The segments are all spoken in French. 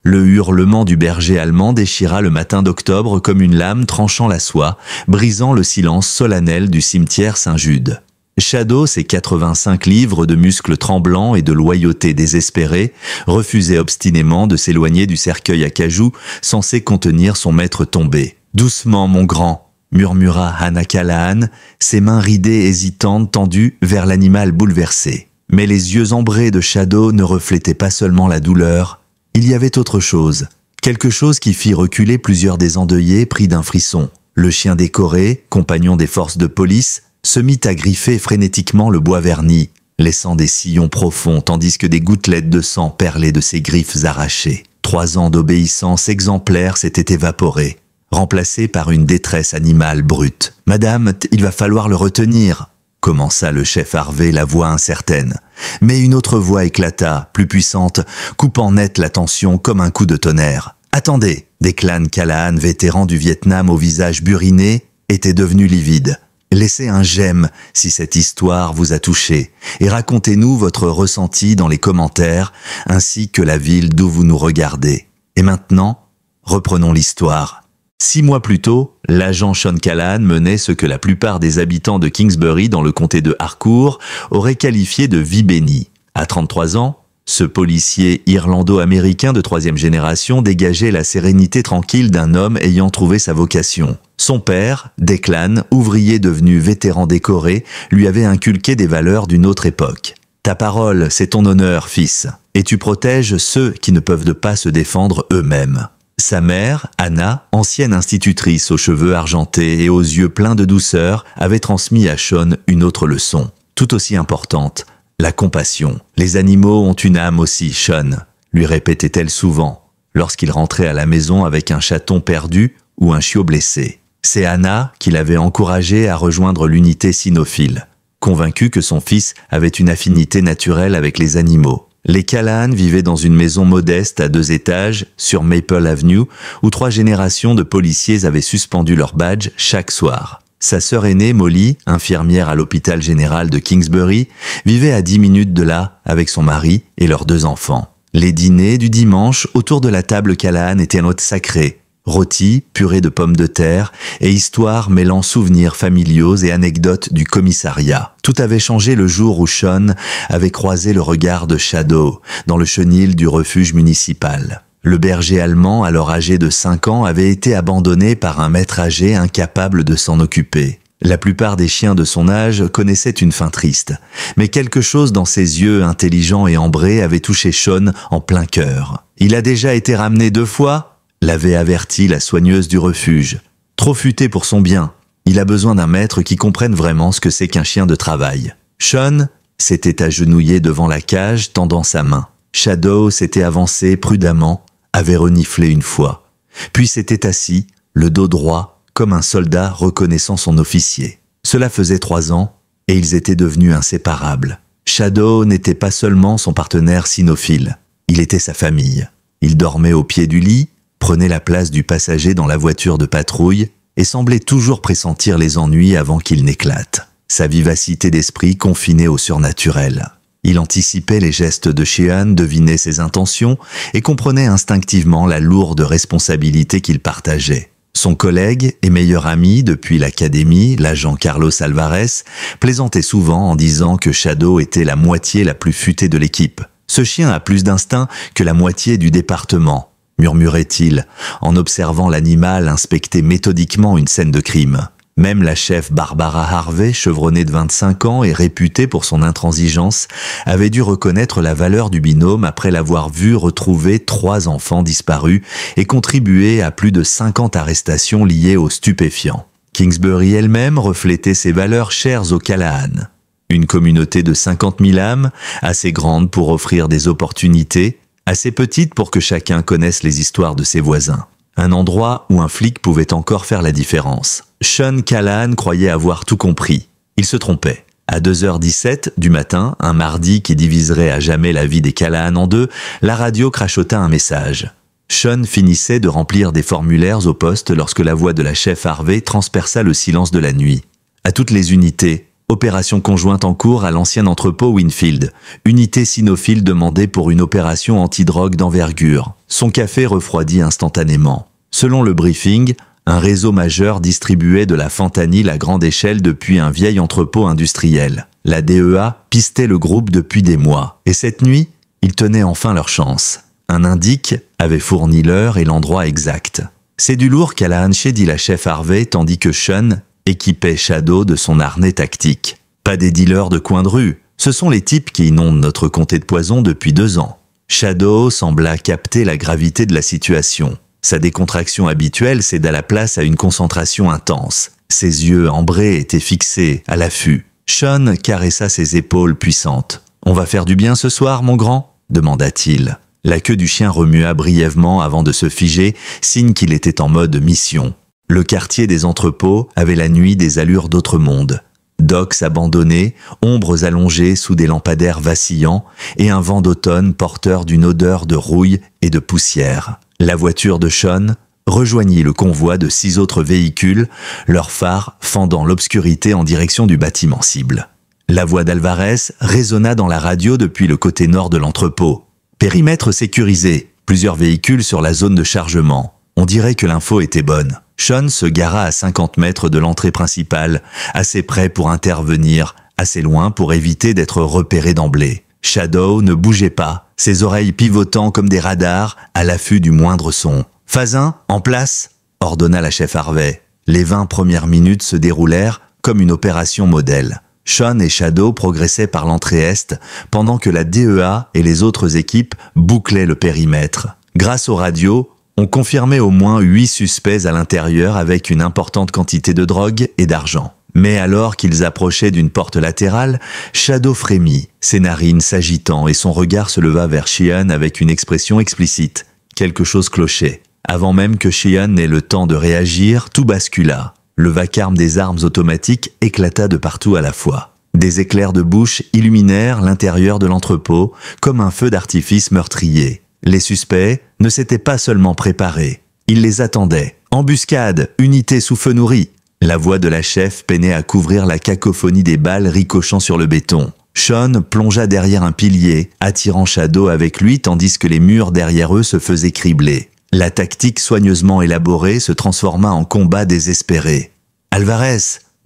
Le hurlement du berger allemand déchira le matin d'octobre comme une lame tranchant la soie, brisant le silence solennel du cimetière Saint-Jude. Shadow, ses 85 livres de muscles tremblants et de loyauté désespérée, refusait obstinément de s'éloigner du cercueil à cajou censé contenir son maître tombé. « Doucement, mon grand !» murmura Hannah Callahan, ses mains ridées hésitantes tendues vers l'animal bouleversé. Mais les yeux ambrés de Shadow ne reflétaient pas seulement la douleur. Il y avait autre chose. Quelque chose qui fit reculer plusieurs des endeuillés pris d'un frisson. Le chien décoré, compagnon des forces de police, se mit à griffer frénétiquement le bois verni, laissant des sillons profonds tandis que des gouttelettes de sang perlaient de ses griffes arrachées. 3 ans d'obéissance exemplaire s'étaient évaporés, remplacés par une détresse animale brute. « Madame, il va falloir le retenir !» commença le chef Harvey, la voix incertaine. Mais une autre voix éclata, plus puissante, coupant net la tension comme un coup de tonnerre. « Attendez !» déclame Callahan, vétéran du Vietnam au visage buriné, était devenu livide. Laissez un j'aime si cette histoire vous a touché et racontez-nous votre ressenti dans les commentaires ainsi que la ville d'où vous nous regardez. Et maintenant, reprenons l'histoire. 6 mois plus tôt, l'agent Sean Callahan menait ce que la plupart des habitants de Kingsbury dans le comté de Harcourt auraient qualifié de vie bénie. À 33 ans, ce policier irlando-américain de 3e génération dégageait la sérénité tranquille d'un homme ayant trouvé sa vocation. Son père, Declan, ouvrier devenu vétéran décoré, lui avait inculqué des valeurs d'une autre époque. « Ta parole, c'est ton honneur, fils, et tu protèges ceux qui ne peuvent pas se défendre eux-mêmes. » Sa mère, Anna, ancienne institutrice aux cheveux argentés et aux yeux pleins de douceur, avait transmis à Sean une autre leçon, tout aussi importante, la compassion. « Les animaux ont une âme aussi, Sean », lui répétait-elle souvent, lorsqu'il rentrait à la maison avec un chaton perdu ou un chiot blessé. C'est Anna qui l'avait encouragé à rejoindre l'unité cynophile, convaincue que son fils avait une affinité naturelle avec les animaux. Les Callahan vivaient dans une maison modeste à 2 étages sur Maple Avenue où 3 générations de policiers avaient suspendu leur badge chaque soir. Sa sœur aînée, Molly, infirmière à l'hôpital général de Kingsbury, vivait à 10 minutes de là avec son mari et leurs 2 enfants. Les dîners du dimanche autour de la table Callahan étaient un hôte sacré. Rôtis, purée de pommes de terre et histoires mêlant souvenirs familiaux et anecdotes du commissariat. Tout avait changé le jour où Sean avait croisé le regard de Shadow dans le chenil du refuge municipal. Le berger allemand, alors âgé de 5 ans, avait été abandonné par un maître âgé incapable de s'en occuper. La plupart des chiens de son âge connaissaient une fin triste, mais quelque chose dans ses yeux intelligents et ambrés avait touché Sean en plein cœur. « Il a déjà été ramené 2 fois ?» l'avait averti la soigneuse du refuge. Trop futé pour son bien, il a besoin d'un maître qui comprenne vraiment ce que c'est qu'un chien de travail. Sean s'était agenouillé devant la cage, tendant sa main. Shadow s'était avancé prudemment, avait reniflé une fois, puis s'était assis, le dos droit, comme un soldat reconnaissant son officier. Cela faisait 3 ans, et ils étaient devenus inséparables. Shadow n'était pas seulement son partenaire cynophile, il était sa famille. Il dormait au pied du lit, prenait la place du passager dans la voiture de patrouille et semblait toujours pressentir les ennuis avant qu'ils n'éclatent. Sa vivacité d'esprit confinait au surnaturel. Il anticipait les gestes de Sheehan, devinait ses intentions et comprenait instinctivement la lourde responsabilité qu'il partageait. Son collègue et meilleur ami depuis l'académie, l'agent Carlos Alvarez, plaisantait souvent en disant que Shadow était la moitié la plus futée de l'équipe. « Ce chien a plus d'instinct que la moitié du département », murmurait-il, en observant l'animal inspecter méthodiquement une scène de crime. Même la chef Barbara Harvey, chevronnée de 25 ans et réputée pour son intransigeance, avait dû reconnaître la valeur du binôme après l'avoir vu retrouver 3 enfants disparus et contribuer à plus de 50 arrestations liées aux stupéfiants. Kingsbury elle-même reflétait ces valeurs chères aux Callahan. Une communauté de 50 000 âmes, assez grande pour offrir des opportunités, assez petite pour que chacun connaisse les histoires de ses voisins. Un endroit où un flic pouvait encore faire la différence. Sean Callahan croyait avoir tout compris. Il se trompait. À 2h17 du matin, un mardi qui diviserait à jamais la vie des Callahan en 2, la radio crachota un message. Sean finissait de remplir des formulaires au poste lorsque la voix de la chef Harvey transperça le silence de la nuit. À toutes les unités, Opération conjointe en cours à l'ancien entrepôt Winfield. Unité cynophile demandée pour une opération antidrogue d'envergure. Son café refroidit instantanément. Selon le briefing, un réseau majeur distribuait de la fentanyl à grande échelle depuis un vieil entrepôt industriel. La DEA pistait le groupe depuis des mois. Et cette nuit, ils tenaient enfin leur chance. Un indique avait fourni l'heure et l'endroit exact. C'est du lourd Callahanché, dit la chef Harvey, tandis que Sean équipait Shadow de son harnais tactique. Pas des dealers de coin de rue, ce sont les types qui inondent notre comté de poison depuis 2 ans. Shadow sembla capter la gravité de la situation. Sa décontraction habituelle céda la place à une concentration intense. Ses yeux ambrés étaient fixés, à l'affût. Sean caressa ses épaules puissantes. « On va faire du bien ce soir, mon grand ?» demanda-t-il. La queue du chien remua brièvement avant de se figer, signe qu'il était en mode mission. Le quartier des entrepôts avait la nuit des allures d'autre monde. Docks abandonnés, ombres allongées sous des lampadaires vacillants et un vent d'automne porteur d'une odeur de rouille et de poussière. La voiture de Sean rejoignit le convoi de 6 autres véhicules, leurs phares fendant l'obscurité en direction du bâtiment cible. La voix d'Alvarez résonna dans la radio depuis le côté nord de l'entrepôt. Périmètre sécurisé, plusieurs véhicules sur la zone de chargement. On dirait que l'info était bonne. Sean se gara à 50 mètres de l'entrée principale, assez près pour intervenir, assez loin pour éviter d'être repéré d'emblée. Shadow ne bougeait pas, ses oreilles pivotant comme des radars à l'affût du moindre son. « Phase 1, en place !» ordonna la chef Harvey. Les 20 premières minutes se déroulèrent comme une opération modèle. Sean et Shadow progressaient par l'entrée est, pendant que la DEA et les autres équipes bouclaient le périmètre. Grâce aux radios, on confirmait au moins 8 suspects à l'intérieur avec une importante quantité de drogue et d'argent. Mais alors qu'ils approchaient d'une porte latérale, Shadow frémit, ses narines s'agitant et son regard se leva vers Sheehan avec une expression explicite. Quelque chose clochait. Avant même que Sheehan n'ait le temps de réagir, tout bascula. Le vacarme des armes automatiques éclata de partout à la fois. Des éclairs de bouche illuminèrent l'intérieur de l'entrepôt comme un feu d'artifice meurtrier. Les suspects ne s'étaient pas seulement préparés, ils les attendaient. Embuscade, unité sous feu nourri. La voix de la chef peinait à couvrir la cacophonie des balles ricochant sur le béton. Sean plongea derrière un pilier, attirant Shadow avec lui tandis que les murs derrière eux se faisaient cribler. La tactique soigneusement élaborée se transforma en combat désespéré. « Alvarez,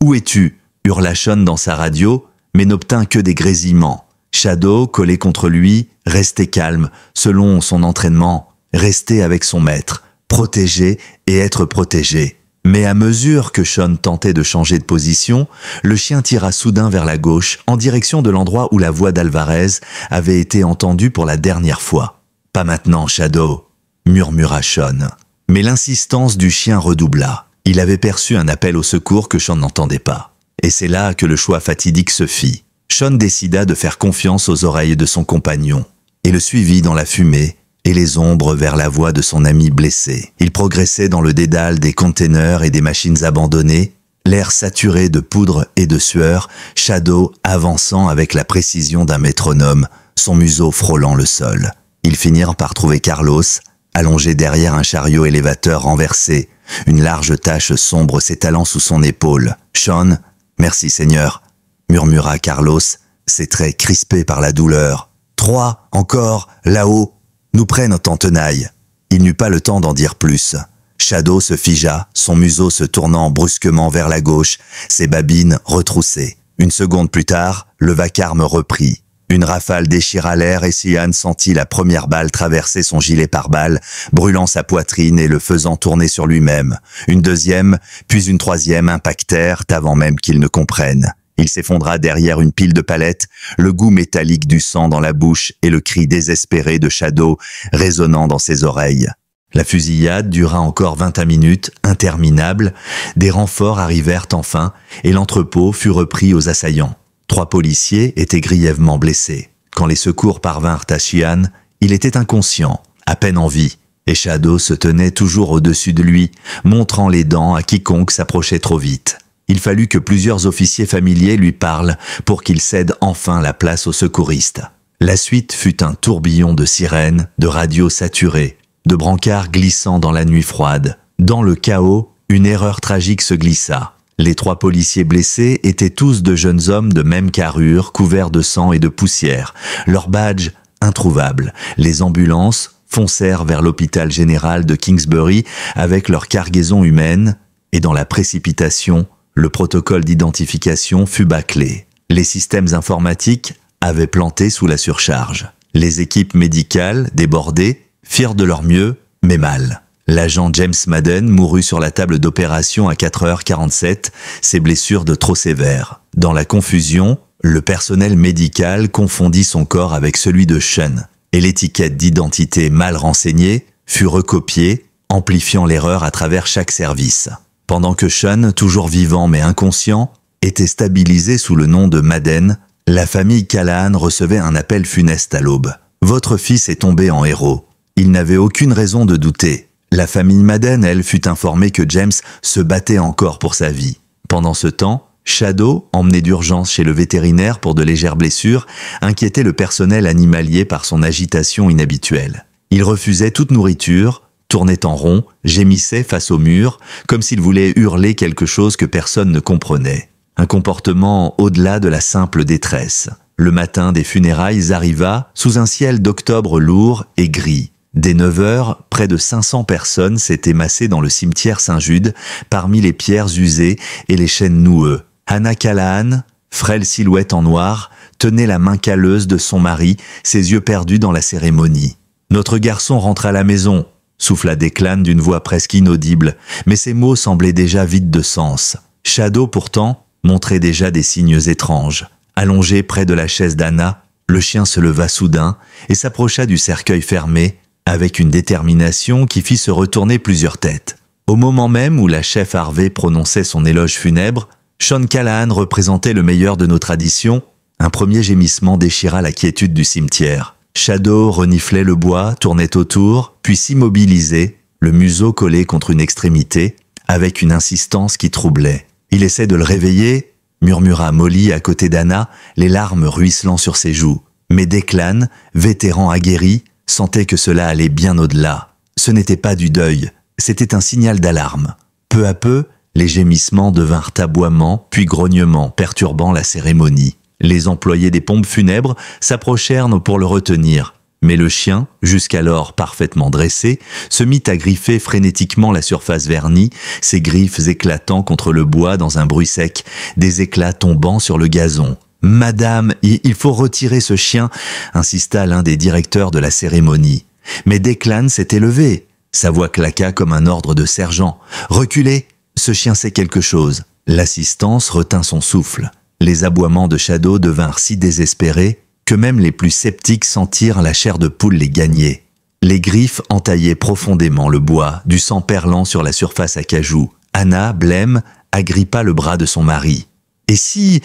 où es-tu » hurla Sean dans sa radio, mais n'obtint que des grésillements. Shadow, collé contre lui, restait calme, selon son entraînement, rester avec son maître, protéger et être protégé. Mais à mesure que Sean tentait de changer de position, le chien tira soudain vers la gauche, en direction de l'endroit où la voix d'Alvarez avait été entendue pour la dernière fois. « Pas maintenant, Shadow !» murmura Sean. Mais l'insistance du chien redoubla. Il avait perçu un appel au secours que Sean n'entendait pas. Et c'est là que le choix fatidique se fit. Sean décida de faire confiance aux oreilles de son compagnon, et le suivit dans la fumée et les ombres vers la voix de son ami blessé. Il progressait dans le dédale des containers et des machines abandonnées, l'air saturé de poudre et de sueur, Shadow avançant avec la précision d'un métronome, son museau frôlant le sol. Ils finirent par trouver Carlos, allongé derrière un chariot élévateur renversé, une large tache sombre s'étalant sous son épaule. « Sean, merci Seigneur !» murmura Carlos, ses traits crispés par la douleur. « 3, encore, là-haut, nous prennent en tenaille. » Il n'eut pas le temps d'en dire plus. Shadow se figea, son museau se tournant brusquement vers la gauche, ses babines retroussées. Une seconde plus tard, le vacarme reprit. Une rafale déchira l'air et Sheehan sentit la première balle traverser son gilet pare-balles, brûlant sa poitrine et le faisant tourner sur lui-même. Une deuxième, puis une troisième impactèrent avant même qu'il ne comprenne. Il s'effondra derrière une pile de palettes, le goût métallique du sang dans la bouche et le cri désespéré de Shadow résonnant dans ses oreilles. La fusillade dura encore 20 minutes, interminable. Des renforts arrivèrent enfin et l'entrepôt fut repris aux assaillants. 3 policiers étaient grièvement blessés. Quand les secours parvinrent à Sheehan, il était inconscient, à peine en vie, et Shadow se tenait toujours au-dessus de lui, montrant les dents à quiconque s'approchait trop vite. Il fallut que plusieurs officiers familiers lui parlent pour qu'il cède enfin la place aux secouristes. La suite fut un tourbillon de sirènes, de radios saturées, de brancards glissant dans la nuit froide. Dans le chaos, une erreur tragique se glissa. Les 3 policiers blessés étaient tous de jeunes hommes de même carrure, couverts de sang et de poussière. Leurs badges introuvables. Les ambulances foncèrent vers l'hôpital général de Kingsbury avec leur cargaison humaine, et dans la précipitation, le protocole d'identification fut bâclé. Les systèmes informatiques avaient planté sous la surcharge. Les équipes médicales, débordées, firent de leur mieux, mais mal. L'agent James Madden mourut sur la table d'opération à 4h47, ses blessures de trop sévères. Dans la confusion, le personnel médical confondit son corps avec celui de Sean, et l'étiquette d'identité mal renseignée fut recopiée, amplifiant l'erreur à travers chaque service. Pendant que Sean, toujours vivant mais inconscient, était stabilisé sous le nom de Madden, la famille Callahan recevait un appel funeste à l'aube. « Votre fils est tombé en héros. » Il n'avait aucune raison de douter. La famille Madden, elle, fut informée que James se battait encore pour sa vie. Pendant ce temps, Shadow, emmené d'urgence chez le vétérinaire pour de légères blessures, inquiétait le personnel animalier par son agitation inhabituelle. Il refusait toute nourriture, tournait en rond, gémissait face au mur, comme s'il voulait hurler quelque chose que personne ne comprenait. Un comportement au-delà de la simple détresse. Le matin des funérailles arriva sous un ciel d'octobre lourd et gris. Dès 9h, près de 500 personnes s'étaient massées dans le cimetière Saint-Jude, parmi les pierres usées et les chênes noueux. Hannah Callahan, frêle silhouette en noir, tenait la main calleuse de son mari, ses yeux perdus dans la cérémonie. « Notre garçon rentre à la maison », souffla Declan d'une voix presque inaudible, mais ces mots semblaient déjà vides de sens. Shadow, pourtant, montrait déjà des signes étranges. Allongé près de la chaise d'Hannah, le chien se leva soudain et s'approcha du cercueil fermé, avec une détermination qui fit se retourner plusieurs têtes. Au moment même où la chef Harvey prononçait son éloge funèbre, Sean Callahan représentait le meilleur de nos traditions. Un premier gémissement déchira la quiétude du cimetière. Shadow reniflait le bois, tournait autour, puis s'immobilisait, le museau collé contre une extrémité, avec une insistance qui troublait. Il essaie de le réveiller, murmura Molly à côté d'Hannah, les larmes ruisselant sur ses joues. Mais Declan, vétéran aguerri, sentait que cela allait bien au-delà. Ce n'était pas du deuil, c'était un signal d'alarme. Peu à peu, les gémissements devinrent aboiements, puis grognements, perturbant la cérémonie. Les employés des pompes funèbres s'approchèrent pour le retenir, mais le chien, jusqu'alors parfaitement dressé, se mit à griffer frénétiquement la surface vernie, ses griffes éclatant contre le bois dans un bruit sec, des éclats tombant sur le gazon. « Madame, il faut retirer ce chien », insista l'un des directeurs de la cérémonie. Mais Declan s'était levé. Sa voix claqua comme un ordre de sergent. « Reculez, ce chien sait quelque chose. » L'assistance retint son souffle. Les aboiements de Shadow devinrent si désespérés que même les plus sceptiques sentirent la chair de poule les gagner. Les griffes entaillaient profondément le bois, du sang perlant sur la surface acajou. Hannah, blême, agrippa le bras de son mari. « Et si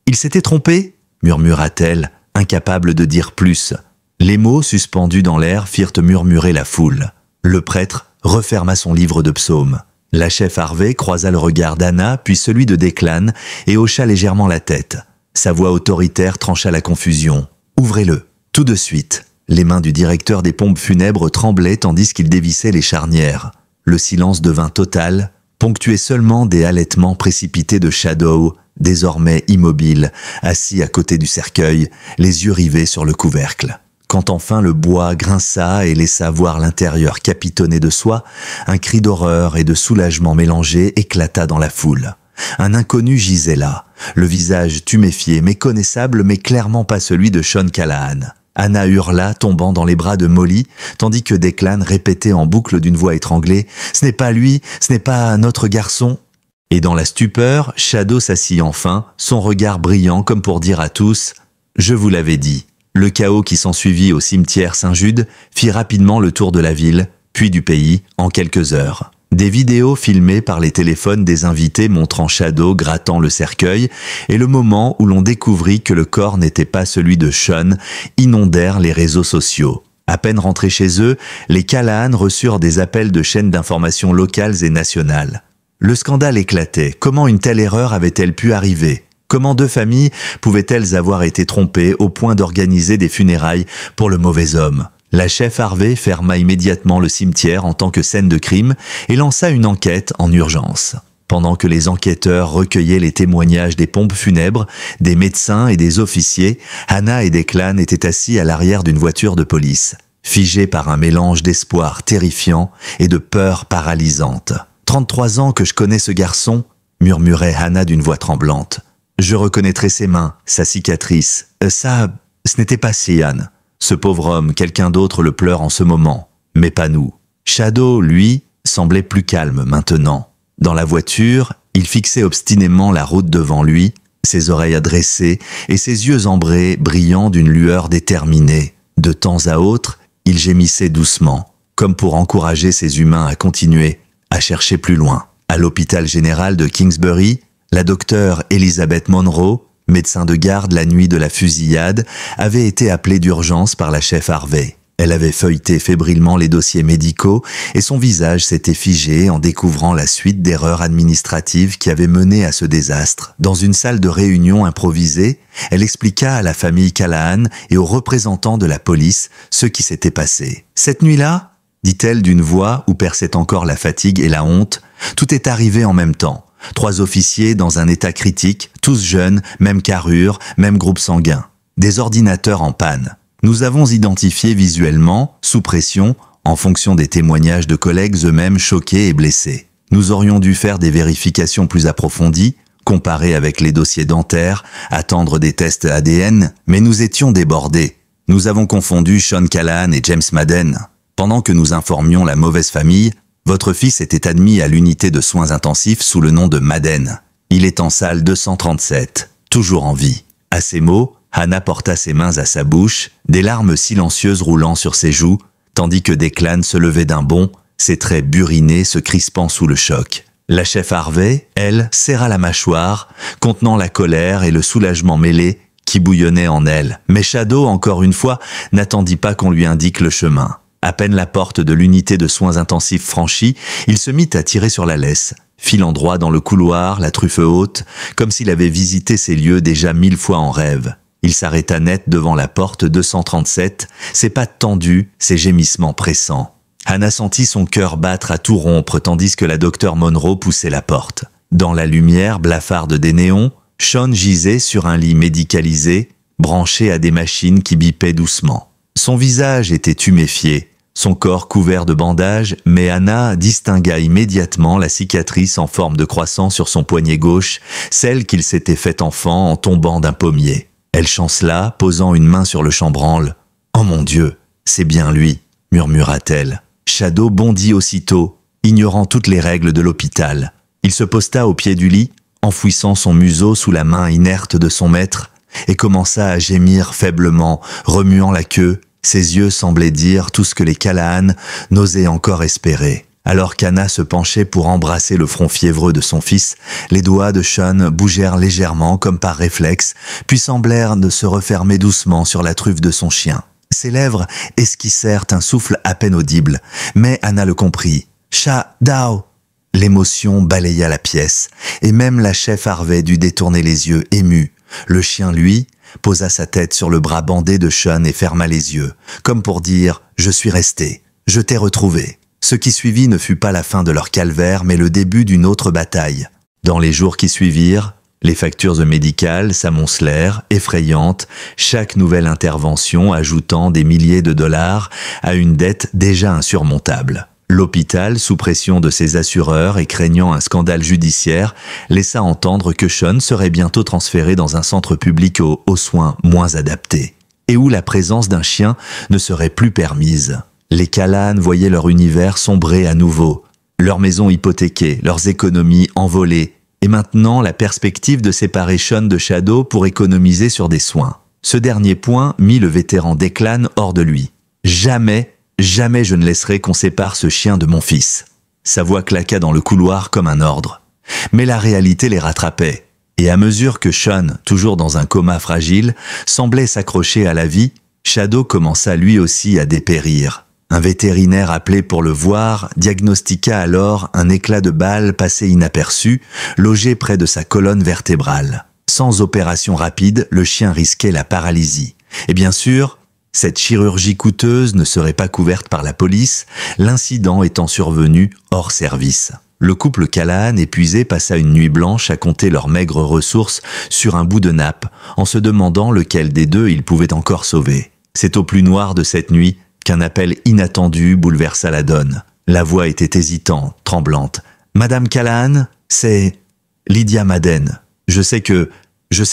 il s'était trompé ?» murmura-t-elle, incapable de dire plus. Les mots suspendus dans l'air firent murmurer la foule. Le prêtre referma son livre de psaumes. La chef Harvey croisa le regard d'Hannah, puis celui de Declan, et hocha légèrement la tête. Sa voix autoritaire trancha la confusion. « Ouvrez-le, tout de suite !» Les mains du directeur des pompes funèbres tremblaient tandis qu'il dévissait les charnières. Le silence devint total, ponctué seulement des halètements précipités de Shadow, désormais immobile, assis à côté du cercueil, les yeux rivés sur le couvercle. Quand enfin le bois grinça et laissa voir l'intérieur capitonné de soie, un cri d'horreur et de soulagement mélangé éclata dans la foule. Un inconnu gisait là, le visage tuméfié, méconnaissable mais clairement pas celui de Sean Callahan. Hannah hurla, tombant dans les bras de Molly, tandis que Declan répétait en boucle d'une voix étranglée « Ce n'est pas lui, ce n'est pas notre garçon !» Et dans la stupeur, Shadow s'assit enfin, son regard brillant comme pour dire à tous « Je vous l'avais dit ». Le chaos qui s'ensuivit au cimetière Saint-Jude fit rapidement le tour de la ville, puis du pays, en quelques heures. Des vidéos filmées par les téléphones des invités montrant Shadow grattant le cercueil et le moment où l'on découvrit que le corps n'était pas celui de Sean inondèrent les réseaux sociaux. À peine rentrés chez eux, les Callahan reçurent des appels de chaînes d'information locales et nationales. Le scandale éclatait. Comment une telle erreur avait-elle pu arriver ? Comment 2 familles pouvaient-elles avoir été trompées au point d'organiser des funérailles pour le mauvais homme ? La chef Harvey ferma immédiatement le cimetière en tant que scène de crime et lança une enquête en urgence. Pendant que les enquêteurs recueillaient les témoignages des pompes funèbres, des médecins et des officiers, Hannah et Declan étaient assis à l'arrière d'une voiture de police, figés par un mélange d'espoir terrifiant et de peur paralysante. « 33 ans que je connais ce garçon », murmurait Hannah d'une voix tremblante. « Je reconnaîtrai ses mains, sa cicatrice. Ça, ce n'était pas Sian. Ce pauvre homme, quelqu'un d'autre le pleure en ce moment, mais pas nous. » Shadow, lui, semblait plus calme maintenant. Dans la voiture, il fixait obstinément la route devant lui, ses oreilles adressées et ses yeux ambrés brillant d'une lueur déterminée. De temps à autre, il gémissait doucement, comme pour encourager ses humains à continuer, à chercher plus loin. À l'hôpital général de Kingsbury, la docteure Elizabeth Monroe, médecin de garde la nuit de la fusillade, avait été appelée d'urgence par la chef Harvey. Elle avait feuilleté fébrilement les dossiers médicaux et son visage s'était figé en découvrant la suite d'erreurs administratives qui avaient mené à ce désastre. Dans une salle de réunion improvisée, elle expliqua à la famille Callahan et aux représentants de la police ce qui s'était passé. « Cette nuit-là, dit-elle d'une voix où perçait encore la fatigue et la honte, tout est arrivé en même temps. 3 officiers dans un état critique, tous jeunes, même carrure, même groupe sanguin. Des ordinateurs en panne. Nous avons identifié visuellement, sous pression, en fonction des témoignages de collègues eux-mêmes choqués et blessés. Nous aurions dû faire des vérifications plus approfondies, comparer avec les dossiers dentaires, attendre des tests ADN, mais nous étions débordés. Nous avons confondu Sean Callahan et James Madden. Pendant que nous informions la mauvaise famille, votre fils était admis à l'unité de soins intensifs sous le nom de Madden. Il est en salle 237, toujours en vie. » À ces mots, Hannah porta ses mains à sa bouche, des larmes silencieuses roulant sur ses joues, tandis que Declan se levait d'un bond, ses traits burinés se crispant sous le choc. La chef Harvey, elle, serra la mâchoire, contenant la colère et le soulagement mêlés qui bouillonnaient en elle. Mais Shadow, encore une fois, n'attendit pas qu'on lui indique le chemin. À peine la porte de l'unité de soins intensifs franchie, il se mit à tirer sur la laisse, filant droit dans le couloir, la truffe haute, comme s'il avait visité ces lieux déjà 1000 fois en rêve. Il s'arrêta net devant la porte 237, ses pattes tendues, ses gémissements pressants. Hannah sentit son cœur battre à tout rompre tandis que la docteure Monroe poussait la porte. Dans la lumière blafarde des néons, Sean gisait sur un lit médicalisé, branché à des machines qui bipaient doucement. Son visage était tuméfié, son corps couvert de bandages, mais Hannah distingua immédiatement la cicatrice en forme de croissant sur son poignet gauche, celle qu'il s'était faite enfant en tombant d'un pommier. Elle chancela, posant une main sur le chambranle. « Oh mon Dieu, c'est bien lui !» murmura-t-elle. Shadow bondit aussitôt, ignorant toutes les règles de l'hôpital. Il se posta au pied du lit, enfouissant son museau sous la main inerte de son maître, et commença à gémir faiblement, remuant la queue. Ses yeux semblaient dire tout ce que les Callahan n'osaient encore espérer. Alors qu'Hannah se penchait pour embrasser le front fiévreux de son fils, les doigts de Sean bougèrent légèrement comme par réflexe, puis semblèrent de se refermer doucement sur la truffe de son chien. Ses lèvres esquissèrent un souffle à peine audible, mais Hannah le comprit. « Shadow !» L'émotion balaya la pièce, et même la chef Harvey dut détourner les yeux, émue. Le chien, lui, posa sa tête sur le bras bandé de Sean et ferma les yeux, comme pour dire « Je suis resté, je t'ai retrouvé ». Ce qui suivit ne fut pas la fin de leur calvaire, mais le début d'une autre bataille. Dans les jours qui suivirent, les factures médicales s'amoncelèrent, effrayantes, chaque nouvelle intervention ajoutant des milliers de dollars à une dette déjà insurmontable. L'hôpital, sous pression de ses assureurs et craignant un scandale judiciaire, laissa entendre que Sean serait bientôt transféré dans un centre public aux soins moins adaptés, et où la présence d'un chien ne serait plus permise. Les Callahan voyaient leur univers sombrer à nouveau, leur maison hypothéquée, leurs économies envolées, et maintenant la perspective de séparer Sean de Shadow pour économiser sur des soins. Ce dernier point mit le vétéran Declan hors de lui. « Jamais, jamais je ne laisserai qu'on sépare ce chien de mon fils. » Sa voix claqua dans le couloir comme un ordre. Mais la réalité les rattrapait, et à mesure que Sean, toujours dans un coma fragile, semblait s'accrocher à la vie, Shadow commença lui aussi à dépérir. Un vétérinaire appelé pour le voir diagnostiqua alors un éclat de balle passé inaperçu, logé près de sa colonne vertébrale. Sans opération rapide, le chien risquait la paralysie. Et bien sûr, cette chirurgie coûteuse ne serait pas couverte par la police, l'incident étant survenu hors service. le couple Callahan épuisé passa une nuit blanche à compter leurs maigres ressources sur un bout de nappe, en se demandant lequel des deux ils pouvaient encore sauver. C'est au plus noir de cette nuit qu'un appel inattendu bouleversa la donne. La voix était hésitante, tremblante. « Madame Callahan, c'est Lydia Madden. Je sais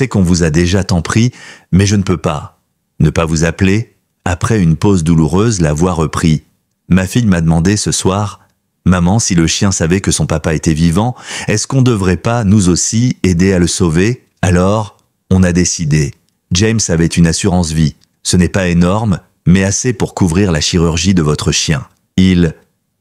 qu'on vous a déjà tant pris, mais je ne peux pas. Ne pas vous appeler ?» Après une pause douloureuse, la voix reprit. « Ma fille m'a demandé ce soir, « Maman, si le chien savait que son papa était vivant, est-ce qu'on ne devrait pas, nous aussi, aider à le sauver ?» Alors, on a décidé. James avait une assurance vie. Ce n'est pas énorme, mais assez pour couvrir la chirurgie de votre chien. Il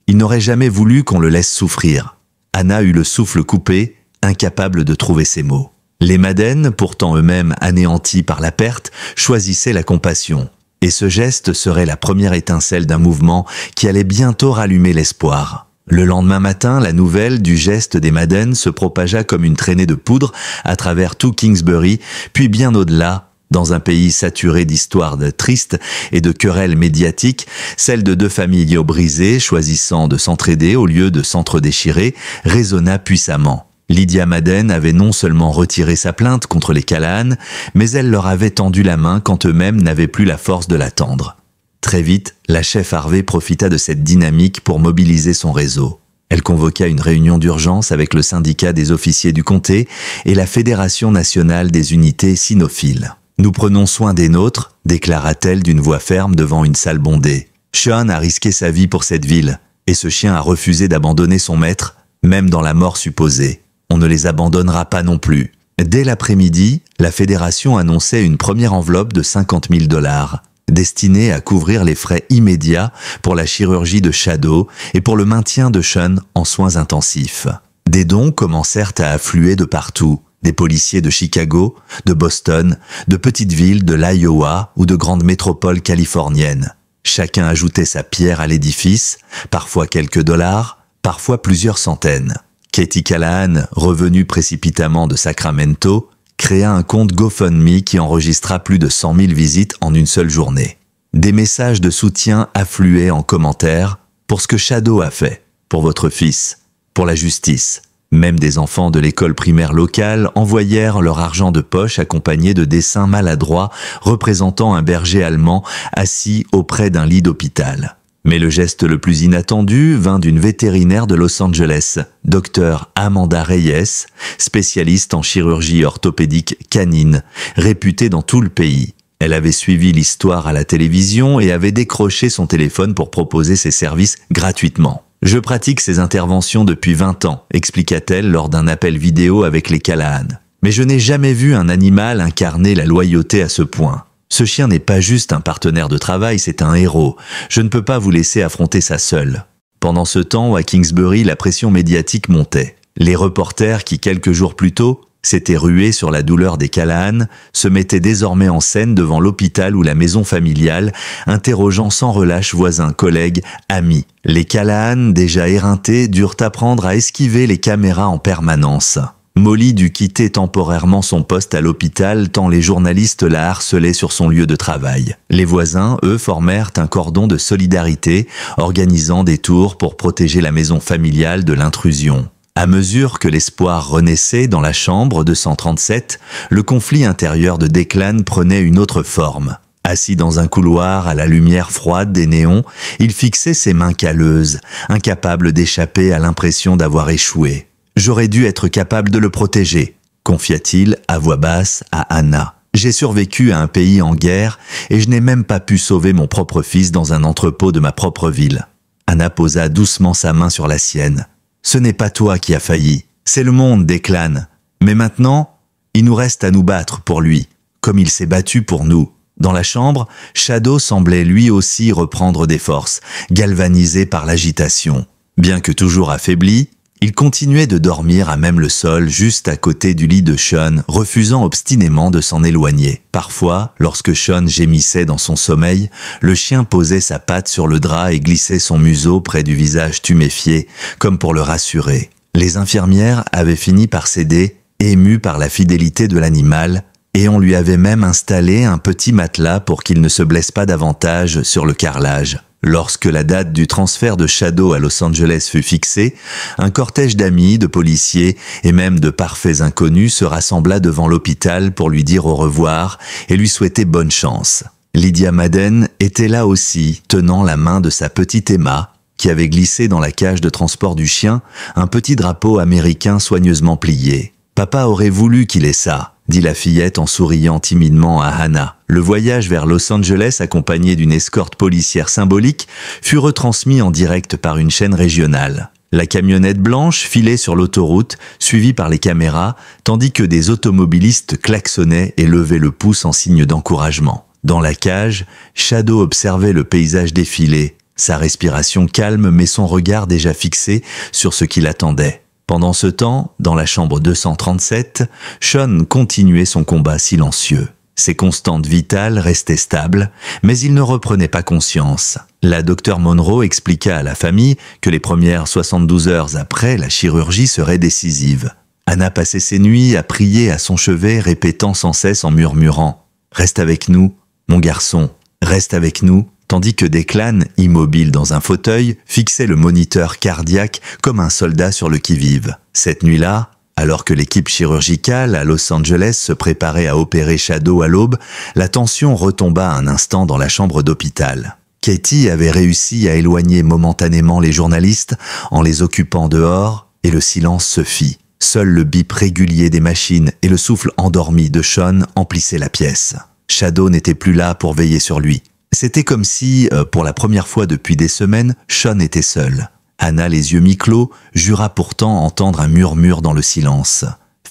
n'aurait jamais voulu qu'on le laisse souffrir. Anna eut le souffle coupé, incapable de trouver ses mots. Les Madden, pourtant eux-mêmes anéantis par la perte, choisissaient la compassion. Et ce geste serait la première étincelle d'un mouvement qui allait bientôt rallumer l'espoir. Le lendemain matin, la nouvelle du geste des Madden se propagea comme une traînée de poudre à travers tout Kingsbury, puis bien au-delà, dans un pays saturé d'histoires tristes et de querelles médiatiques, celle de deux familles brisées, choisissant de s'entraider au lieu de s'entre-déchirer, résonna puissamment. Lydia Madden avait non seulement retiré sa plainte contre les Callahan, mais elle leur avait tendu la main quand eux-mêmes n'avaient plus la force de l'attendre. Très vite, la chef Harvey profita de cette dynamique pour mobiliser son réseau. Elle convoqua une réunion d'urgence avec le syndicat des officiers du comté et la Fédération nationale des unités cynophiles. « Nous prenons soin des nôtres », déclara-t-elle d'une voix ferme devant une salle bondée. « Sean a risqué sa vie pour cette ville, et ce chien a refusé d'abandonner son maître, même dans la mort supposée. On ne les abandonnera pas non plus. » Dès l'après-midi, la Fédération annonçait une première enveloppe de 50 000 $, destinée à couvrir les frais immédiats pour la chirurgie de Shadow et pour le maintien de Sean en soins intensifs. Des dons commencèrent à affluer de partout, des policiers de Chicago, de Boston, de petites villes de l'Iowa ou de grandes métropoles californiennes. Chacun ajoutait sa pierre à l'édifice, parfois quelques dollars, parfois plusieurs centaines. Katie Callahan, revenue précipitamment de Sacramento, créa un compte GoFundMe qui enregistra plus de 100 000 visites en une seule journée. Des messages de soutien affluaient en commentaire pour ce que Shadow a fait, pour votre fils, pour la justice. Même des enfants de l'école primaire locale envoyèrent leur argent de poche accompagné de dessins maladroits représentant un berger allemand assis auprès d'un lit d'hôpital. Mais le geste le plus inattendu vint d'une vétérinaire de Los Angeles, Dr Amanda Reyes, spécialiste en chirurgie orthopédique canine, réputée dans tout le pays. Elle avait suivi l'histoire à la télévision et avait décroché son téléphone pour proposer ses services gratuitement. « Je pratique ces interventions depuis 20 ans, expliqua-t-elle lors d'un appel vidéo avec les Callahan. Mais je n'ai jamais vu un animal incarner la loyauté à ce point. Ce chien n'est pas juste un partenaire de travail, c'est un héros. Je ne peux pas vous laisser affronter ça seul. » Pendant ce temps, à Kingsbury, la pression médiatique montait. Les reporters qui, quelques jours plus tôt, s'étaient rués sur la douleur des Callahan, se mettaient désormais en scène devant l'hôpital ou la maison familiale, interrogeant sans relâche voisins, collègues, amis. Les Callahan, déjà éreintés, durent apprendre à esquiver les caméras en permanence. Molly dut quitter temporairement son poste à l'hôpital tant les journalistes la harcelaient sur son lieu de travail. Les voisins, eux, formèrent un cordon de solidarité, organisant des tours pour protéger la maison familiale de l'intrusion. À mesure que l'espoir renaissait dans la chambre 237, le conflit intérieur de Declan prenait une autre forme. Assis dans un couloir à la lumière froide des néons, il fixait ses mains calleuses, incapable d'échapper à l'impression d'avoir échoué. « J'aurais dû être capable de le protéger », confia-t-il à voix basse à Anna. « J'ai survécu à un pays en guerre et je n'ai même pas pu sauver mon propre fils dans un entrepôt de ma propre ville. » Anna posa doucement sa main sur la sienne. « Ce n'est pas toi qui as failli, c'est le monde, Declan. Mais maintenant, il nous reste à nous battre pour lui, comme il s'est battu pour nous. » Dans la chambre, Shadow semblait lui aussi reprendre des forces, galvanisé par l'agitation. Bien que toujours affaibli, il continuait de dormir à même le sol, juste à côté du lit de Sean, refusant obstinément de s'en éloigner. Parfois, lorsque Sean gémissait dans son sommeil, le chien posait sa patte sur le drap et glissait son museau près du visage tuméfié, comme pour le rassurer. Les infirmières avaient fini par céder, émues par la fidélité de l'animal, et on lui avait même installé un petit matelas pour qu'il ne se blesse pas davantage sur le carrelage. Lorsque la date du transfert de Shadow à Los Angeles fut fixée, un cortège d'amis, de policiers et même de parfaits inconnus se rassembla devant l'hôpital pour lui dire au revoir et lui souhaiter bonne chance. Lydia Madden était là aussi, tenant la main de sa petite Emma, qui avait glissé dans la cage de transport du chien un petit drapeau américain soigneusement plié. « Papa aurait voulu qu'il ait ça », dit la fillette en souriant timidement à Hannah. Le voyage vers Los Angeles, accompagné d'une escorte policière symbolique, fut retransmis en direct par une chaîne régionale. La camionnette blanche filait sur l'autoroute, suivie par les caméras, tandis que des automobilistes klaxonnaient et levaient le pouce en signe d'encouragement. Dans la cage, Shadow observait le paysage défiler, sa respiration calme mais son regard déjà fixé sur ce qui l'attendait. Pendant ce temps, dans la chambre 237, Sean continuait son combat silencieux. Ses constantes vitales restaient stables, mais il ne reprenait pas conscience. La docteure Monroe expliqua à la famille que les premières 72 heures après la chirurgie seraient décisives. Hannah passait ses nuits à prier à son chevet, répétant sans cesse en murmurant « Reste avec nous, mon garçon, reste avec nous », tandis que Declan, immobile dans un fauteuil, fixait le moniteur cardiaque comme un soldat sur le qui-vive. Cette nuit-là, alors que l'équipe chirurgicale à Los Angeles se préparait à opérer Shadow à l'aube, la tension retomba un instant dans la chambre d'hôpital. Katie avait réussi à éloigner momentanément les journalistes en les occupant dehors et le silence se fit. Seul le bip régulier des machines et le souffle endormi de Sean emplissaient la pièce. Shadow n'était plus là pour veiller sur lui. C'était comme si, pour la première fois depuis des semaines, Sean était seul. Hannah, les yeux mi-clos, jura pourtant entendre un murmure dans le silence.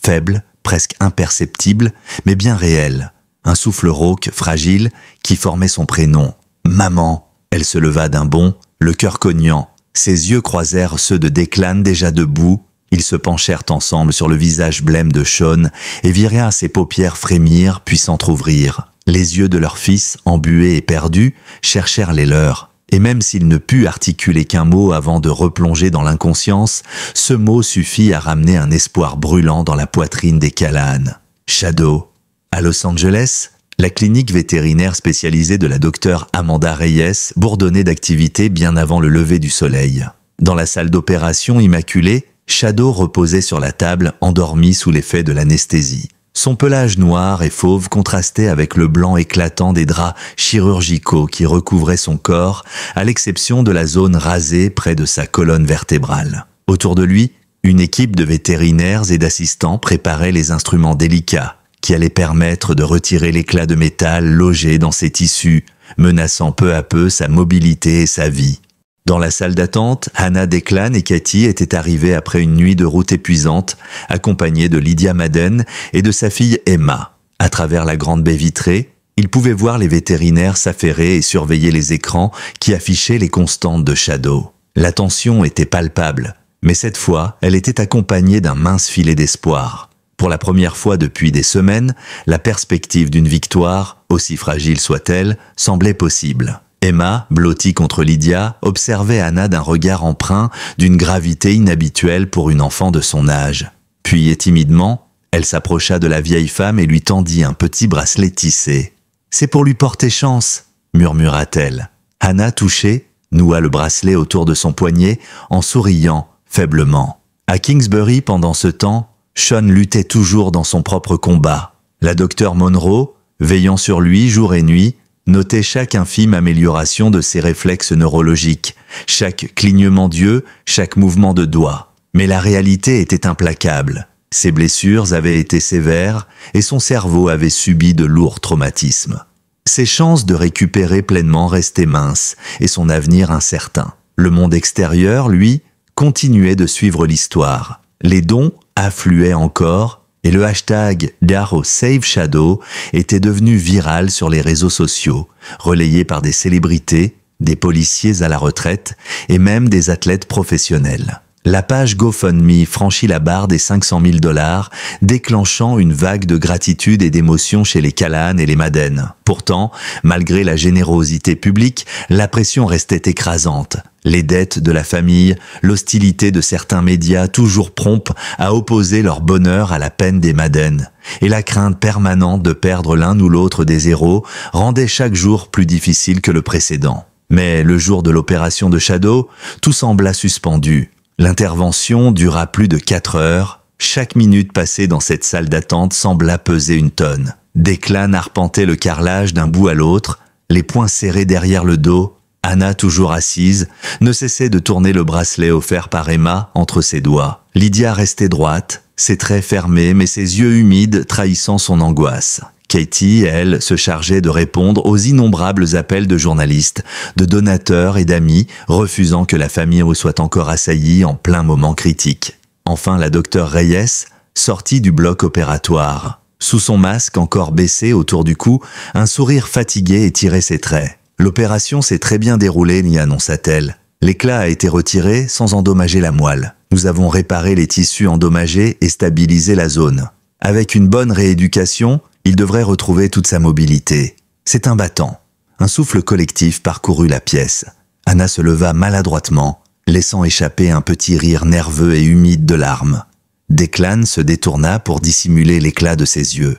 Faible, presque imperceptible, mais bien réel. Un souffle rauque, fragile, qui formait son prénom. « Maman !» Elle se leva d'un bond, le cœur cognant. Ses yeux croisèrent ceux de Declan déjà debout. Ils se penchèrent ensemble sur le visage blême de Sean et virèrent ses paupières frémir puis s'entr'ouvrir. Les yeux de leur fils, embués et perdus, cherchèrent les leurs. Et même s'il ne put articuler qu'un mot avant de replonger dans l'inconscience, ce mot suffit à ramener un espoir brûlant dans la poitrine des Callahan. Shadow. À Los Angeles, la clinique vétérinaire spécialisée de la docteure Amanda Reyes bourdonnait d'activité bien avant le lever du soleil. Dans la salle d'opération immaculée, Shadow reposait sur la table, endormi sous l'effet de l'anesthésie. Son pelage noir et fauve contrastait avec le blanc éclatant des draps chirurgicaux qui recouvraient son corps, à l'exception de la zone rasée près de sa colonne vertébrale. Autour de lui, une équipe de vétérinaires et d'assistants préparait les instruments délicats qui allaient permettre de retirer l'éclat de métal logé dans ses tissus, menaçant peu à peu sa mobilité et sa vie. Dans la salle d'attente, Hannah, Declan et Katie étaient arrivés après une nuit de route épuisante, accompagnés de Lydia Madden et de sa fille Emma. À travers la grande baie vitrée, ils pouvaient voir les vétérinaires s'affairer et surveiller les écrans qui affichaient les constantes de Shadow. La tension était palpable, mais cette fois, elle était accompagnée d'un mince filet d'espoir. Pour la première fois depuis des semaines, la perspective d'une victoire, aussi fragile soit-elle, semblait possible. Emma, blottie contre Lydia, observait Hannah d'un regard empreint d'une gravité inhabituelle pour une enfant de son âge. Puis, et timidement, elle s'approcha de la vieille femme et lui tendit un petit bracelet tissé. « C'est pour lui porter chance », murmura-t-elle. Hannah, touchée, noua le bracelet autour de son poignet en souriant faiblement. À Kingsbury, pendant ce temps, Sean luttait toujours dans son propre combat. La docteure Monroe, veillant sur lui jour et nuit, notait chaque infime amélioration de ses réflexes neurologiques, chaque clignement d'yeux, chaque mouvement de doigt. Mais la réalité était implacable. Ses blessures avaient été sévères et son cerveau avait subi de lourds traumatismes. Ses chances de récupérer pleinement restaient minces et son avenir incertain. Le monde extérieur, lui, continuait de suivre l'histoire. Les dons affluaient encore et le hashtag #SaveShadow était devenu viral sur les réseaux sociaux, relayé par des célébrités, des policiers à la retraite et même des athlètes professionnels. La page GoFundMe franchit la barre des 500 000 $, déclenchant une vague de gratitude et d'émotion chez les Callahan et les Madden. Pourtant, malgré la générosité publique, la pression restait écrasante. Les dettes de la famille, l'hostilité de certains médias toujours prompts à opposer leur bonheur à la peine des Madden, et la crainte permanente de perdre l'un ou l'autre des héros rendaient chaque jour plus difficile que le précédent. Mais le jour de l'opération de Shadow, tout sembla suspendu. L'intervention dura plus de 4 heures. Chaque minute passée dans cette salle d'attente sembla peser une tonne. Declan arpentait le carrelage d'un bout à l'autre, les poings serrés derrière le dos. Anna, toujours assise, ne cessait de tourner le bracelet offert par Emma entre ses doigts. Lydia restait droite, ses traits fermés mais ses yeux humides trahissant son angoisse. Katie, elle, se chargeait de répondre aux innombrables appels de journalistes, de donateurs et d'amis, refusant que la famille soit encore assaillie en plein moment critique. Enfin, la docteure Reyes sortit du bloc opératoire. Sous son masque encore baissé autour du cou, un sourire fatigué étirait ses traits. « L'opération s'est très bien déroulée, n'y annonça-t-elle. L'éclat a été retiré sans endommager la moelle. Nous avons réparé les tissus endommagés et stabilisé la zone. Avec une bonne rééducation, il devrait retrouver toute sa mobilité. C'est un battant. » Un souffle collectif parcourut la pièce. Anna se leva maladroitement, laissant échapper un petit rire nerveux et humide de larmes. Declan se détourna pour dissimuler l'éclat de ses yeux.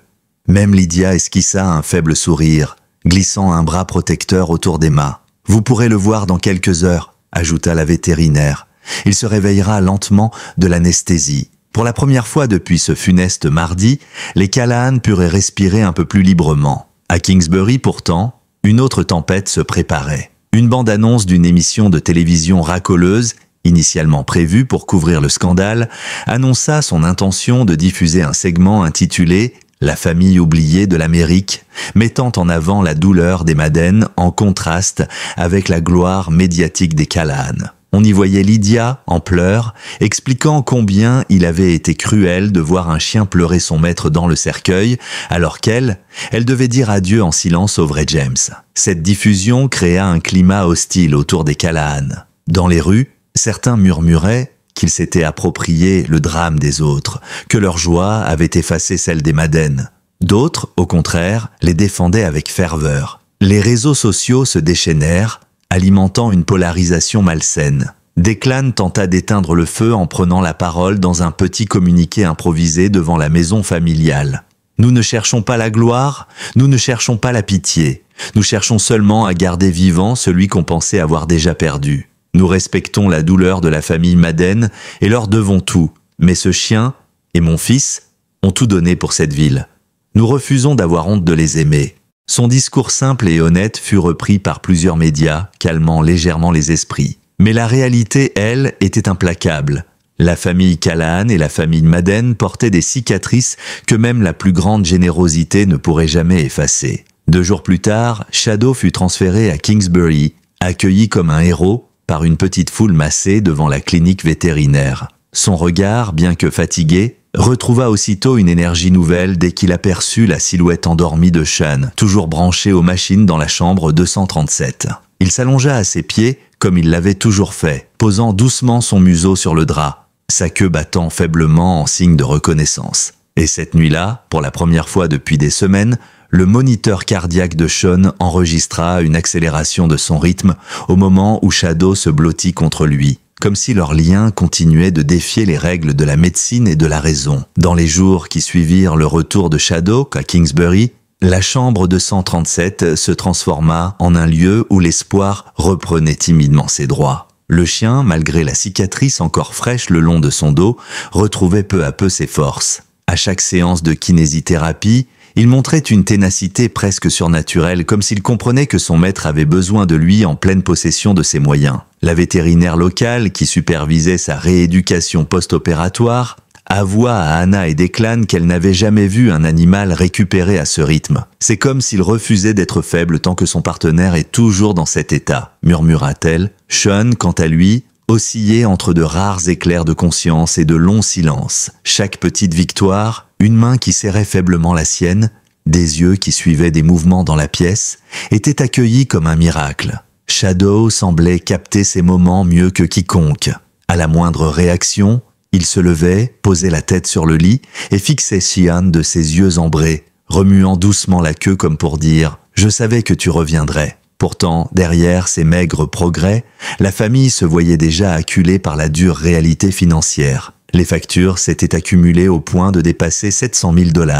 Même Lydia esquissa un faible sourire, glissant un bras protecteur autour d'Emma. « Vous pourrez le voir dans quelques heures », ajouta la vétérinaire. « Il se réveillera lentement de l'anesthésie. » Pour la première fois depuis ce funeste mardi, les Callahan purent respirer un peu plus librement. À Kingsbury, pourtant, une autre tempête se préparait. Une bande-annonce d'une émission de télévision racoleuse, initialement prévue pour couvrir le scandale, annonça son intention de diffuser un segment intitulé « La famille oubliée de l'Amérique », mettant en avant la douleur des Madden en contraste avec la gloire médiatique des Callahan. On y voyait Lydia, en pleurs, expliquant combien il avait été cruel de voir un chien pleurer son maître dans le cercueil, alors qu'elle devait dire adieu en silence au vrai James. Cette diffusion créa un climat hostile autour des Callahan. Dans les rues, certains murmuraient qu'ils s'étaient approprié le drame des autres, que leur joie avait effacé celle des Madden. D'autres, au contraire, les défendaient avec ferveur. Les réseaux sociaux se déchaînèrent, alimentant une polarisation malsaine. Declan tenta d'éteindre le feu en prenant la parole dans un petit communiqué improvisé devant la maison familiale. « Nous ne cherchons pas la gloire, nous ne cherchons pas la pitié. Nous cherchons seulement à garder vivant celui qu'on pensait avoir déjà perdu. Nous respectons la douleur de la famille Madden et leur devons tout. Mais ce chien et mon fils ont tout donné pour cette ville. Nous refusons d'avoir honte de les aimer. » Son discours simple et honnête fut repris par plusieurs médias, calmant légèrement les esprits. Mais la réalité, elle, était implacable. La famille Callahan et la famille Madden portaient des cicatrices que même la plus grande générosité ne pourrait jamais effacer. 2 jours plus tard, Shadow fut transféré à Kingsbury, accueilli comme un héros par une petite foule massée devant la clinique vétérinaire. Son regard, bien que fatigué, retrouva aussitôt une énergie nouvelle dès qu'il aperçut la silhouette endormie de Sean, toujours branché aux machines dans la chambre 237. Il s'allongea à ses pieds, comme il l'avait toujours fait, posant doucement son museau sur le drap, sa queue battant faiblement en signe de reconnaissance. Et cette nuit-là, pour la première fois depuis des semaines, le moniteur cardiaque de Sean enregistra une accélération de son rythme au moment où Shadow se blottit contre lui, comme si leur lien continuait de défier les règles de la médecine et de la raison. Dans les jours qui suivirent le retour de Shadow à Kingsbury, la chambre 237 se transforma en un lieu où l'espoir reprenait timidement ses droits. Le chien, malgré la cicatrice encore fraîche le long de son dos, retrouvait peu à peu ses forces. À chaque séance de kinésithérapie, il montrait une ténacité presque surnaturelle, comme s'il comprenait que son maître avait besoin de lui en pleine possession de ses moyens. La vétérinaire locale, qui supervisait sa rééducation post-opératoire, avoua à Anna et Declan qu'elle n'avait jamais vu un animal récupérer à ce rythme. « C'est comme s'il refusait d'être faible tant que son partenaire est toujours dans cet état », murmura-t-elle. Sean, quant à lui, oscillait entre de rares éclairs de conscience et de longs silences. Chaque petite victoire, une main qui serrait faiblement la sienne, des yeux qui suivaient des mouvements dans la pièce, était accueillie comme un miracle. Shadow semblait capter ces moments mieux que quiconque. À la moindre réaction, il se levait, posait la tête sur le lit et fixait Sian de ses yeux ambrés, remuant doucement la queue comme pour dire « Je savais que tu reviendrais ». Pourtant, derrière ces maigres progrès, la famille se voyait déjà acculée par la dure réalité financière. Les factures s'étaient accumulées au point de dépasser 700 000 $.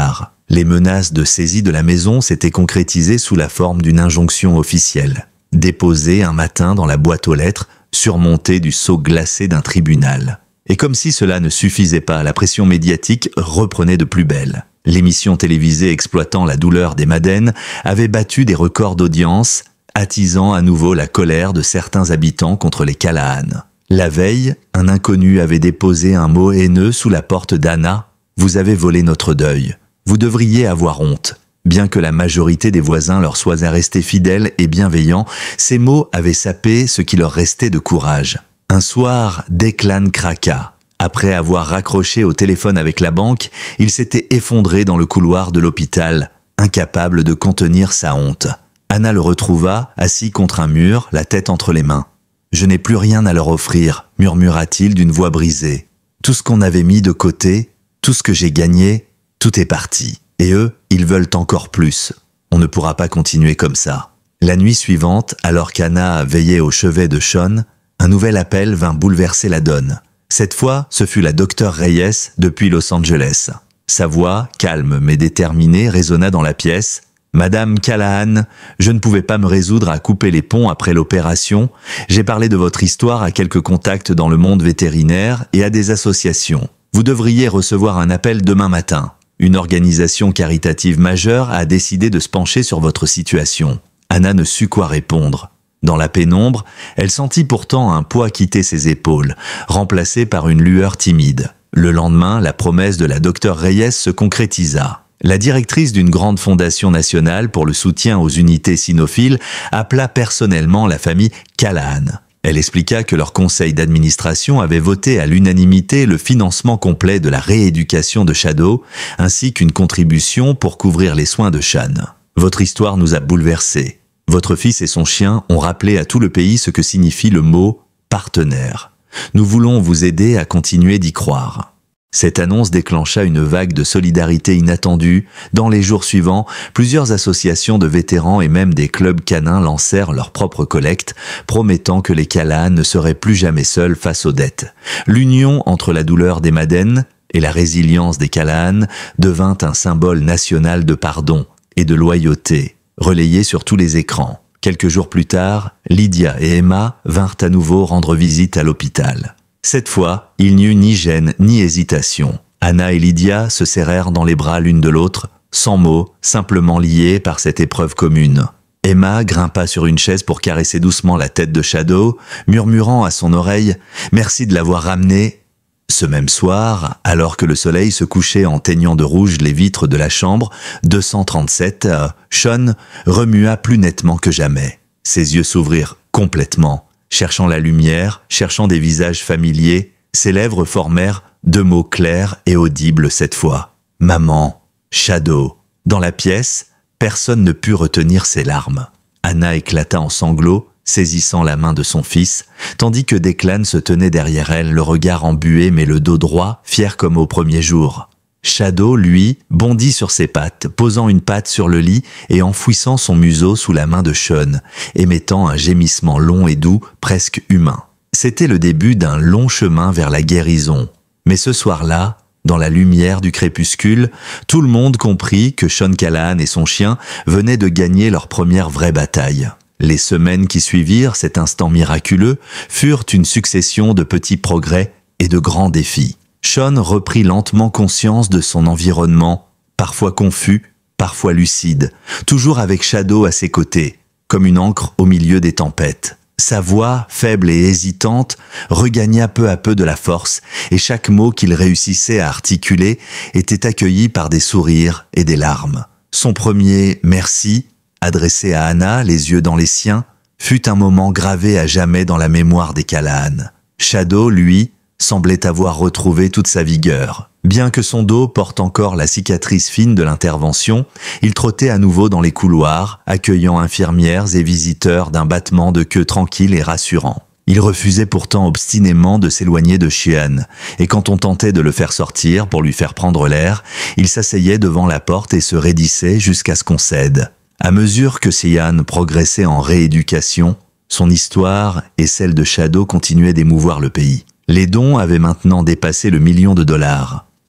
Les menaces de saisie de la maison s'étaient concrétisées sous la forme d'une injonction officielle. déposée un matin dans la boîte aux lettres, surmontée du sceau glacé d'un tribunal. Et comme si cela ne suffisait pas, la pression médiatique reprenait de plus belle. L'émission télévisée exploitant la douleur des Madeleines avait battu des records d'audience, attisant à nouveau la colère de certains habitants contre les Callahan. La veille, un inconnu avait déposé un mot haineux sous la porte d'Anna. « Vous avez volé notre deuil. Vous devriez avoir honte. » Bien que la majorité des voisins leur soient restés fidèles et bienveillants, ces mots avaient sapé ce qui leur restait de courage. Un soir, Declan craqua. Après avoir raccroché au téléphone avec la banque, il s'était effondré dans le couloir de l'hôpital, incapable de contenir sa honte. Anna le retrouva, assis contre un mur, la tête entre les mains. « Je n'ai plus rien à leur offrir », murmura-t-il d'une voix brisée. « Tout ce qu'on avait mis de côté, tout ce que j'ai gagné, tout est parti. Et eux, ils veulent encore plus. On ne pourra pas continuer comme ça. » La nuit suivante, alors qu'Anna veillait au chevet de Sean, un nouvel appel vint bouleverser la donne. Cette fois, ce fut la docteure Reyes depuis Los Angeles. Sa voix, calme mais déterminée, résonna dans la pièce. « Madame Callahan, je ne pouvais pas me résoudre à couper les ponts après l'opération. J'ai parlé de votre histoire à quelques contacts dans le monde vétérinaire et à des associations. Vous devriez recevoir un appel demain matin. Une organisation caritative majeure a décidé de se pencher sur votre situation. » Anna ne sut quoi répondre. Dans la pénombre, elle sentit pourtant un poids quitter ses épaules, remplacé par une lueur timide. Le lendemain, la promesse de la docteure Reyes se concrétisa. La directrice d'une grande fondation nationale pour le soutien aux unités cynophiles appela personnellement la famille Callahan. Elle expliqua que leur conseil d'administration avait voté à l'unanimité le financement complet de la rééducation de Shadow, ainsi qu'une contribution pour couvrir les soins de Sean. « Votre histoire nous a bouleversés. Votre fils et son chien ont rappelé à tout le pays ce que signifie le mot « partenaire ». Nous voulons vous aider à continuer d'y croire. » Cette annonce déclencha une vague de solidarité inattendue. Dans les jours suivants, plusieurs associations de vétérans et même des clubs canins lancèrent leur propre collecte, promettant que les Callahan ne seraient plus jamais seuls face aux dettes. L'union entre la douleur des Madeleines et la résilience des Callahan devint un symbole national de pardon et de loyauté, relayé sur tous les écrans. Quelques jours plus tard, Lydia et Emma vinrent à nouveau rendre visite à l'hôpital. Cette fois, il n'y eut ni gêne ni hésitation. Anna et Lydia se serrèrent dans les bras l'une de l'autre, sans mots, simplement liées par cette épreuve commune. Emma grimpa sur une chaise pour caresser doucement la tête de Shadow, murmurant à son oreille « Merci de l'avoir ramené ». Ce même soir, alors que le soleil se couchait en teignant de rouge les vitres de la chambre 237, Sean remua plus nettement que jamais. Ses yeux s'ouvrirent complètement. Cherchant la lumière, cherchant des visages familiers, ses lèvres formèrent deux mots clairs et audibles cette fois. « Maman, Shadow ». Dans la pièce, personne ne put retenir ses larmes. Anna éclata en sanglots, saisissant la main de son fils, tandis que Declan se tenait derrière elle, le regard embué mais le dos droit, fier comme au premier jour. Shadow, lui, bondit sur ses pattes, posant une patte sur le lit et enfouissant son museau sous la main de Sean, émettant un gémissement long et doux, presque humain. C'était le début d'un long chemin vers la guérison. Mais ce soir-là, dans la lumière du crépuscule, tout le monde comprit que Sean Callahan et son chien venaient de gagner leur première vraie bataille. Les semaines qui suivirent cet instant miraculeux furent une succession de petits progrès et de grands défis. Sean reprit lentement conscience de son environnement, parfois confus, parfois lucide, toujours avec Shadow à ses côtés, comme une ancre au milieu des tempêtes. Sa voix, faible et hésitante, regagna peu à peu de la force, et chaque mot qu'il réussissait à articuler était accueilli par des sourires et des larmes. Son premier « merci », adressé à Anna, les yeux dans les siens, fut un moment gravé à jamais dans la mémoire des Callahan. Shadow, lui, semblait avoir retrouvé toute sa vigueur. Bien que son dos porte encore la cicatrice fine de l'intervention, il trottait à nouveau dans les couloirs, accueillant infirmières et visiteurs d'un battement de queue tranquille et rassurant. Il refusait pourtant obstinément de s'éloigner de Sheehan, et quand on tentait de le faire sortir pour lui faire prendre l'air, il s'asseyait devant la porte et se raidissait jusqu'à ce qu'on cède. À mesure que Sheehan progressait en rééducation, son histoire et celle de Shadow continuaient d'émouvoir le pays. Les dons avaient maintenant dépassé le $1 million.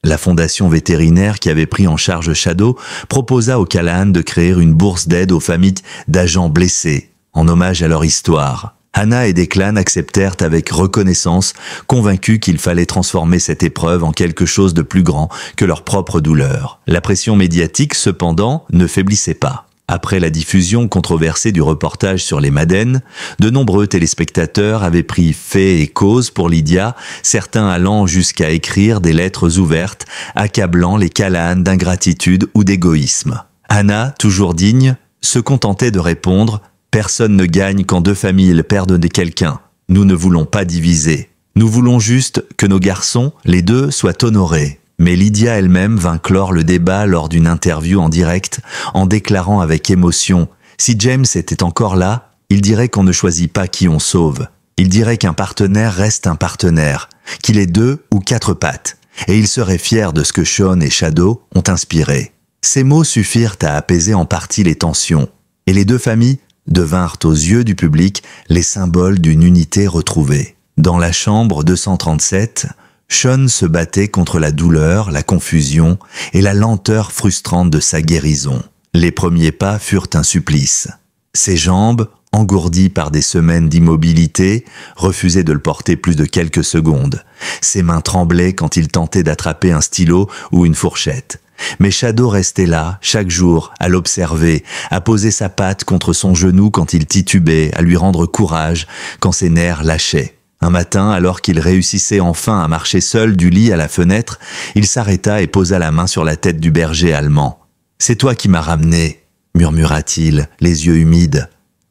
La fondation vétérinaire qui avait pris en charge Shadow proposa aux Callahan de créer une bourse d'aide aux familles d'agents blessés, en hommage à leur histoire. Hannah et Declan acceptèrent avec reconnaissance, convaincus qu'il fallait transformer cette épreuve en quelque chose de plus grand que leur propre douleur. La pression médiatique, cependant, ne faiblissait pas. Après la diffusion controversée du reportage sur les Madden, de nombreux téléspectateurs avaient pris fait et cause pour Lydia, certains allant jusqu'à écrire des lettres ouvertes, accablant les Callahan d'ingratitude ou d'égoïsme. Hannah, toujours digne, se contentait de répondre « Personne ne gagne quand deux familles perdent quelqu'un. Nous ne voulons pas diviser. Nous voulons juste que nos garçons, les deux, soient honorés. » Mais Lydia elle-même vint clore le débat lors d'une interview en direct en déclarant avec émotion « Si James était encore là, il dirait qu'on ne choisit pas qui on sauve. Il dirait qu'un partenaire reste un partenaire, qu'il ait 2 ou 4 pattes. Et il serait fier de ce que Sean et Shadow ont inspiré. » Ces mots suffirent à apaiser en partie les tensions. Et les deux familles devinrent aux yeux du public les symboles d'une unité retrouvée. Dans la chambre 237, Sean se battait contre la douleur, la confusion et la lenteur frustrante de sa guérison. Les premiers pas furent un supplice. Ses jambes, engourdies par des semaines d'immobilité, refusaient de le porter plus de quelques secondes. Ses mains tremblaient quand il tentait d'attraper un stylo ou une fourchette. Mais Shadow restait là, chaque jour, à l'observer, à poser sa patte contre son genou quand il titubait, à lui rendre courage quand ses nerfs lâchaient. Un matin, alors qu'il réussissait enfin à marcher seul du lit à la fenêtre, il s'arrêta et posa la main sur la tête du berger allemand. « C'est toi qui m'as ramené » murmura-t-il, les yeux humides.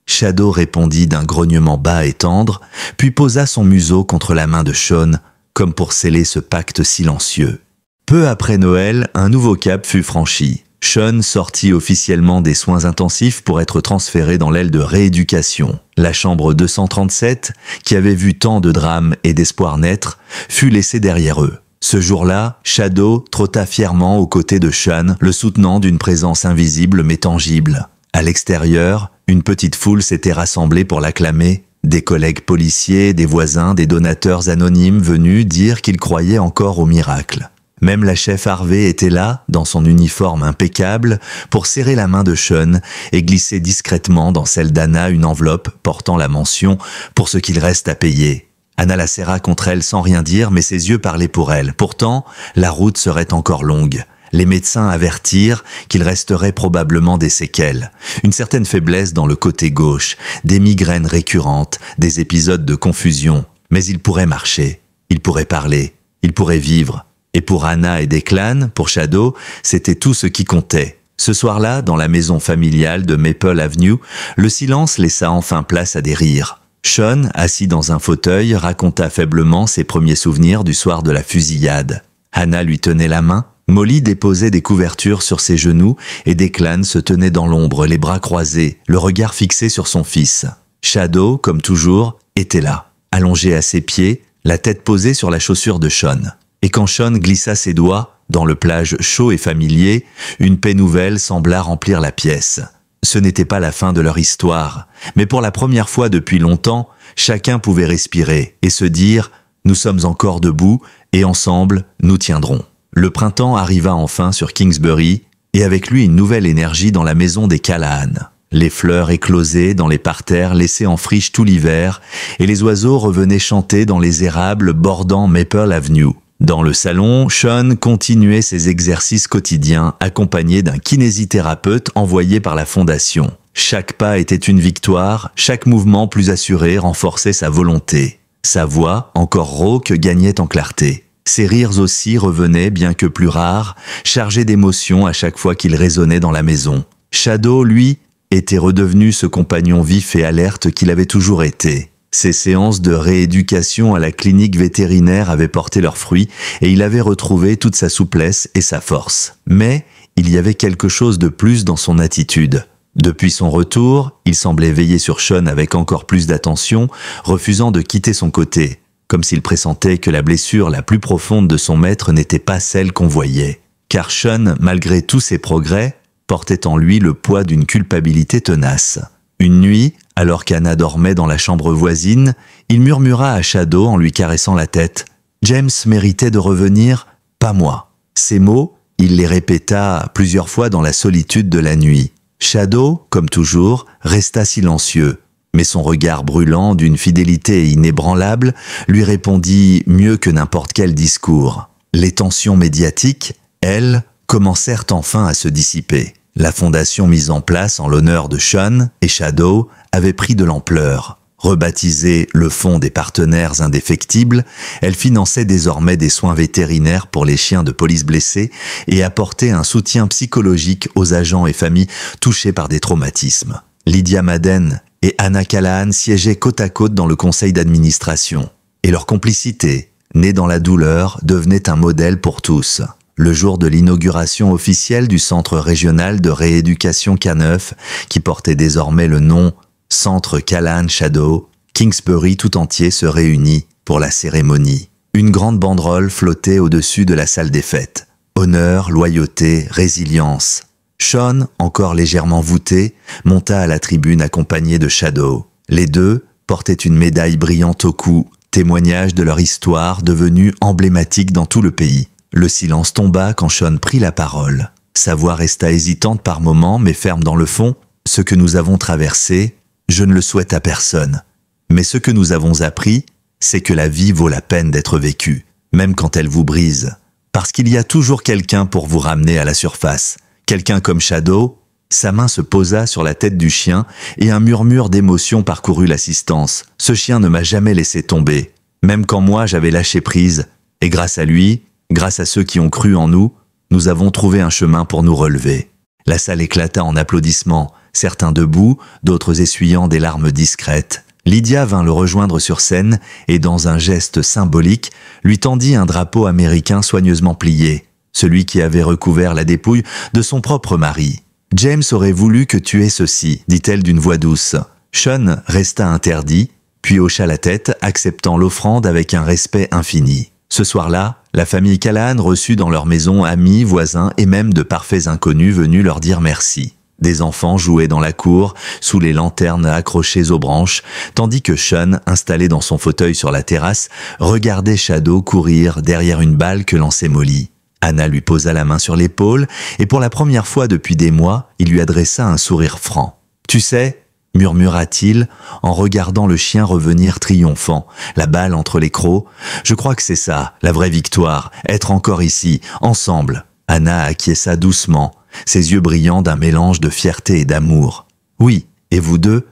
Shadow répondit d'un grognement bas et tendre, puis posa son museau contre la main de Sean, comme pour sceller ce pacte silencieux. Peu après Noël, un nouveau cap fut franchi. Sean sortit officiellement des soins intensifs pour être transféré dans l'aile de rééducation. La chambre 237, qui avait vu tant de drames et d'espoir naître, fut laissée derrière eux. Ce jour-là, Shadow trotta fièrement aux côtés de Sean, le soutenant d'une présence invisible mais tangible. À l'extérieur, une petite foule s'était rassemblée pour l'acclamer. Des collègues policiers, des voisins, des donateurs anonymes venus dire qu'ils croyaient encore au miracle. Même la chef Harvey était là, dans son uniforme impeccable, pour serrer la main de Sean et glisser discrètement dans celle d'Anna une enveloppe portant la mention « Pour ce qu'il reste à payer ». Anna la serra contre elle sans rien dire, mais ses yeux parlaient pour elle. Pourtant, la route serait encore longue. Les médecins avertirent qu'il resterait probablement des séquelles. Une certaine faiblesse dans le côté gauche, des migraines récurrentes, des épisodes de confusion. Mais il pourrait marcher, il pourrait parler, il pourrait vivre. Et pour Hannah et Declan, pour Shadow, c'était tout ce qui comptait. Ce soir-là, dans la maison familiale de Maple Avenue, le silence laissa enfin place à des rires. Sean, assis dans un fauteuil, raconta faiblement ses premiers souvenirs du soir de la fusillade. Hannah lui tenait la main, Molly déposait des couvertures sur ses genoux et Declan se tenait dans l'ombre, les bras croisés, le regard fixé sur son fils. Shadow, comme toujours, était là, allongé à ses pieds, la tête posée sur la chaussure de Sean. Et quand Sean glissa ses doigts dans le plage chaud et familier, une paix nouvelle sembla remplir la pièce. Ce n'était pas la fin de leur histoire, mais pour la première fois depuis longtemps, chacun pouvait respirer et se dire « Nous sommes encore debout et ensemble, nous tiendrons ». Le printemps arriva enfin sur Kingsbury et avec lui une nouvelle énergie dans la maison des Callahan. Les fleurs éclosaient dans les parterres laissés en friche tout l'hiver et les oiseaux revenaient chanter dans les érables bordant Maple Avenue. Dans le salon, Sean continuait ses exercices quotidiens accompagné d'un kinésithérapeute envoyé par la fondation. Chaque pas était une victoire, chaque mouvement plus assuré renforçait sa volonté. Sa voix, encore rauque, gagnait en clarté. Ses rires aussi revenaient, bien que plus rares, chargés d'émotion à chaque fois qu'il résonnait dans la maison. Shadow, lui, était redevenu ce compagnon vif et alerte qu'il avait toujours été. Ses séances de rééducation à la clinique vétérinaire avaient porté leurs fruits et il avait retrouvé toute sa souplesse et sa force. Mais il y avait quelque chose de plus dans son attitude. Depuis son retour, il semblait veiller sur Sean avec encore plus d'attention, refusant de quitter son côté, comme s'il pressentait que la blessure la plus profonde de son maître n'était pas celle qu'on voyait. Car Sean, malgré tous ses progrès, portait en lui le poids d'une culpabilité tenace. Une nuit, alors qu'Anna dormait dans la chambre voisine, il murmura à Shadow en lui caressant la tête « James méritait de revenir, pas moi ». Ces mots, il les répéta plusieurs fois dans la solitude de la nuit. Shadow, comme toujours, resta silencieux, Mais son regard brûlant, d'une fidélité inébranlable, lui répondit mieux que n'importe quel discours. Les tensions médiatiques, elles, commencèrent enfin à se dissiper. La fondation mise en place en l'honneur de Sean et Shadow avait pris de l'ampleur. Rebaptisée le Fonds des partenaires indéfectibles, elle finançait désormais des soins vétérinaires pour les chiens de police blessés et apportait un soutien psychologique aux agents et familles touchés par des traumatismes. Lydia Madden et Anna Callahan siégeaient côte à côte dans le conseil d'administration. Et leur complicité, née dans la douleur, devenait un modèle pour tous. Le jour de l'inauguration officielle du Centre régional de rééducation K9, qui portait désormais le nom Centre Callahan Shadow, Kingsbury tout entier se réunit pour la cérémonie. Une grande banderole flottait au-dessus de la salle des fêtes. Honneur, loyauté, résilience. Sean, encore légèrement voûté, monta à la tribune accompagné de Shadow. Les deux portaient une médaille brillante au cou, témoignage de leur histoire devenue emblématique dans tout le pays. Le silence tomba quand Sean prit la parole. Sa voix resta hésitante par moments, mais ferme dans le fond. Ce que nous avons traversé, je ne le souhaite à personne. Mais ce que nous avons appris, c'est que la vie vaut la peine d'être vécue, même quand elle vous brise. Parce qu'il y a toujours quelqu'un pour vous ramener à la surface. Quelqu'un comme Shadow, sa main se posa sur la tête du chien et un murmure d'émotion parcourut l'assistance. Ce chien ne m'a jamais laissé tomber, même quand moi j'avais lâché prise. Et grâce à lui, grâce à ceux qui ont cru en nous, nous avons trouvé un chemin pour nous relever. La salle éclata en applaudissements, certains debout, d'autres essuyant des larmes discrètes. Lydia vint le rejoindre sur scène et, dans un geste symbolique, lui tendit un drapeau américain soigneusement plié, celui qui avait recouvert la dépouille de son propre mari. « James aurait voulu que tu aies ceci », dit-elle d'une voix douce. Sean resta interdit, puis hocha la tête, acceptant l'offrande avec un respect infini. Ce soir-là, la famille Callahan reçut dans leur maison amis, voisins et même de parfaits inconnus venus leur dire merci. Des enfants jouaient dans la cour, sous les lanternes accrochées aux branches, tandis que Sean, installé dans son fauteuil sur la terrasse, regardait Shadow courir derrière une balle que lançait Molly. Anna lui posa la main sur l'épaule, et pour la première fois depuis des mois, il lui adressa un sourire franc. « Tu sais » murmura-t-il en regardant le chien revenir triomphant, la balle entre les crocs. « Je crois que c'est ça, la vraie victoire, être encore ici, ensemble. » Anna acquiesça doucement, ses yeux brillants d'un mélange de fierté et d'amour. « Oui, et vous deux,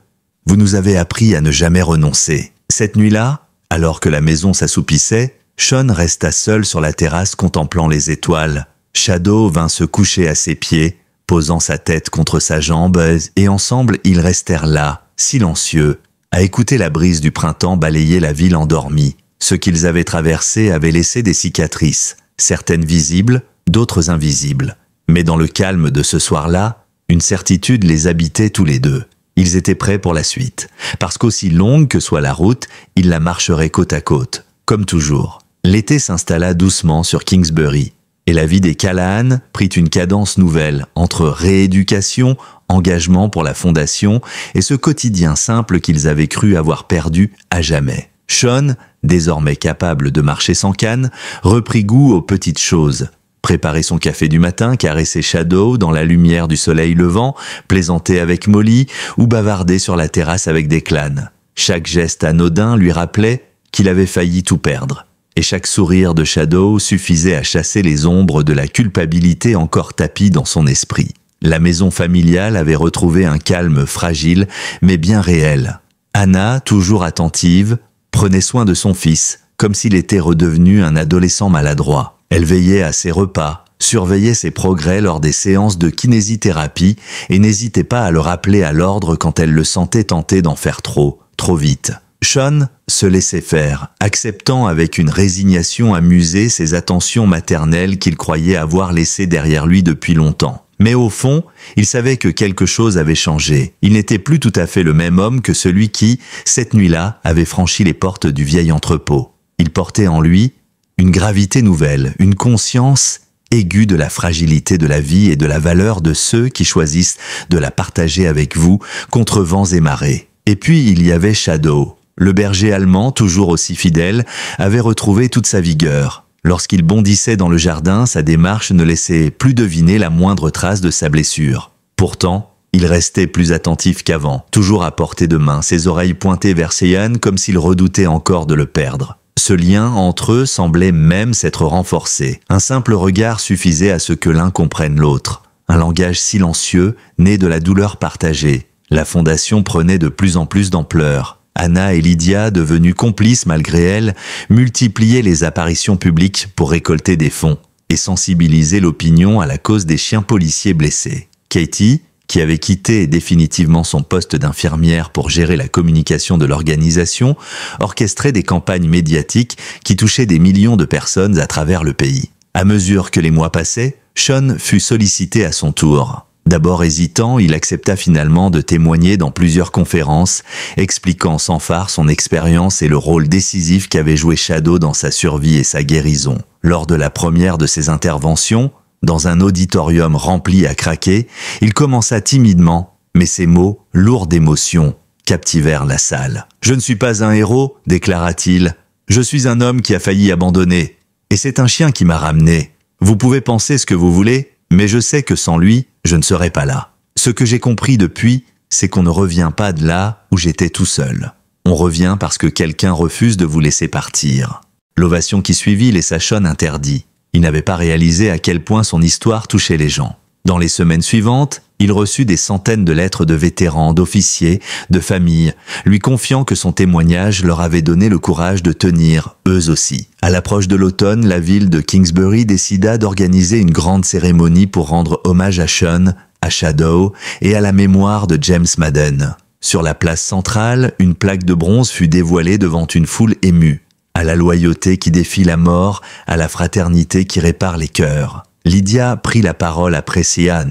vous nous avez appris à ne jamais renoncer. » Cette nuit-là, alors que la maison s'assoupissait, Sean resta seul sur la terrasse contemplant les étoiles. Shadow vint se coucher à ses pieds, posant sa tête contre sa jambe, et ensemble ils restèrent là, silencieux, à écouter la brise du printemps balayer la ville endormie. Ce qu'ils avaient traversé avait laissé des cicatrices, certaines visibles, d'autres invisibles. Mais dans le calme de ce soir-là, une certitude les habitait tous les deux. Ils étaient prêts pour la suite, parce qu'aussi longue que soit la route, ils la marcheraient côte à côte, comme toujours. L'été s'installa doucement sur Kingsbury, et la vie des Callahan prit une cadence nouvelle entre rééducation, engagement pour la fondation et ce quotidien simple qu'ils avaient cru avoir perdu à jamais. Sean, désormais capable de marcher sans canne, reprit goût aux petites choses. Préparer son café du matin, caresser Shadow dans la lumière du soleil levant, plaisanter avec Molly ou bavarder sur la terrasse avec Declan. Chaque geste anodin lui rappelait qu'il avait failli tout perdre. Et chaque sourire de Shadow suffisait à chasser les ombres de la culpabilité encore tapies dans son esprit. La maison familiale avait retrouvé un calme fragile, mais bien réel. Anna, toujours attentive, prenait soin de son fils, comme s'il était redevenu un adolescent maladroit. Elle veillait à ses repas, surveillait ses progrès lors des séances de kinésithérapie et n'hésitait pas à le rappeler à l'ordre quand elle le sentait tenté d'en faire trop vite. Sean se laissait faire, acceptant avec une résignation amusée ces attentions maternelles qu'il croyait avoir laissées derrière lui depuis longtemps. Mais au fond, il savait que quelque chose avait changé. Il n'était plus tout à fait le même homme que celui qui, cette nuit-là, avait franchi les portes du vieil entrepôt. Il portait en lui une gravité nouvelle, une conscience aiguë de la fragilité de la vie et de la valeur de ceux qui choisissent de la partager avec vous contre vents et marées. Et puis il y avait Shadow. Le berger allemand, toujours aussi fidèle, avait retrouvé toute sa vigueur. Lorsqu'il bondissait dans le jardin, sa démarche ne laissait plus deviner la moindre trace de sa blessure. Pourtant, Il restait plus attentif qu'avant, toujours à portée de main, ses oreilles pointées vers Seyan comme s'il redoutait encore de le perdre. Ce lien entre eux semblait même s'être renforcé. Un simple regard suffisait à ce que l'un comprenne l'autre. Un langage silencieux, né de la douleur partagée. La fondation prenait de plus en plus d'ampleur. Anna et Lydia, devenues complices malgré elles, multipliaient les apparitions publiques pour récolter des fonds et sensibiliser l'opinion à la cause des chiens policiers blessés. Katie, qui avait quitté définitivement son poste d'infirmière pour gérer la communication de l'organisation, orchestrait des campagnes médiatiques qui touchaient des millions de personnes à travers le pays. À mesure que les mois passaient, Sean fut sollicité à son tour. D'abord hésitant, il accepta finalement de témoigner dans plusieurs conférences, expliquant sans phare son expérience et le rôle décisif qu'avait joué Shadow dans sa survie et sa guérison. Lors de la première de ses interventions, dans un auditorium rempli à craquer, il commença timidement, mais ses mots, lourds d'émotion, captivèrent la salle. « Je ne suis pas un héros, déclara-t-il. Je suis un homme qui a failli abandonner. Et c'est un chien qui m'a ramené. Vous pouvez penser ce que vous voulez, mais je sais que sans lui, je ne serais pas là. Ce que j'ai compris depuis, c'est qu'on ne revient pas de là où j'étais tout seul. On revient parce que quelqu'un refuse de vous laisser partir. » L'ovation qui suivit laissa Sean interdit. Il n'avait pas réalisé à quel point son histoire touchait les gens. Dans les semaines suivantes, il reçut des centaines de lettres de vétérans, d'officiers, de familles, lui confiant que son témoignage leur avait donné le courage de tenir, eux aussi. À l'approche de l'automne, la ville de Kingsbury décida d'organiser une grande cérémonie pour rendre hommage à Sean, à Shadow et à la mémoire de James Madden. Sur la place centrale, une plaque de bronze fut dévoilée devant une foule émue. À la loyauté qui défie la mort, à la fraternité qui répare les cœurs. Lydia prit la parole après Seyan.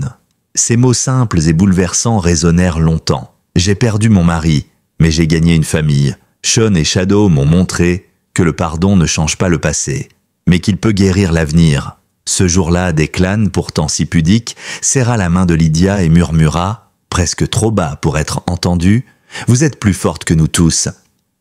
Ces mots simples et bouleversants résonnèrent longtemps. J'ai perdu mon mari, mais j'ai gagné une famille. Sean et Shadow m'ont montré que le pardon ne change pas le passé, mais qu'il peut guérir l'avenir. Ce jour-là, Declan, pourtant si pudique, serra la main de Lydia et murmura, presque trop bas pour être entendu, « Vous êtes plus forte que nous tous. »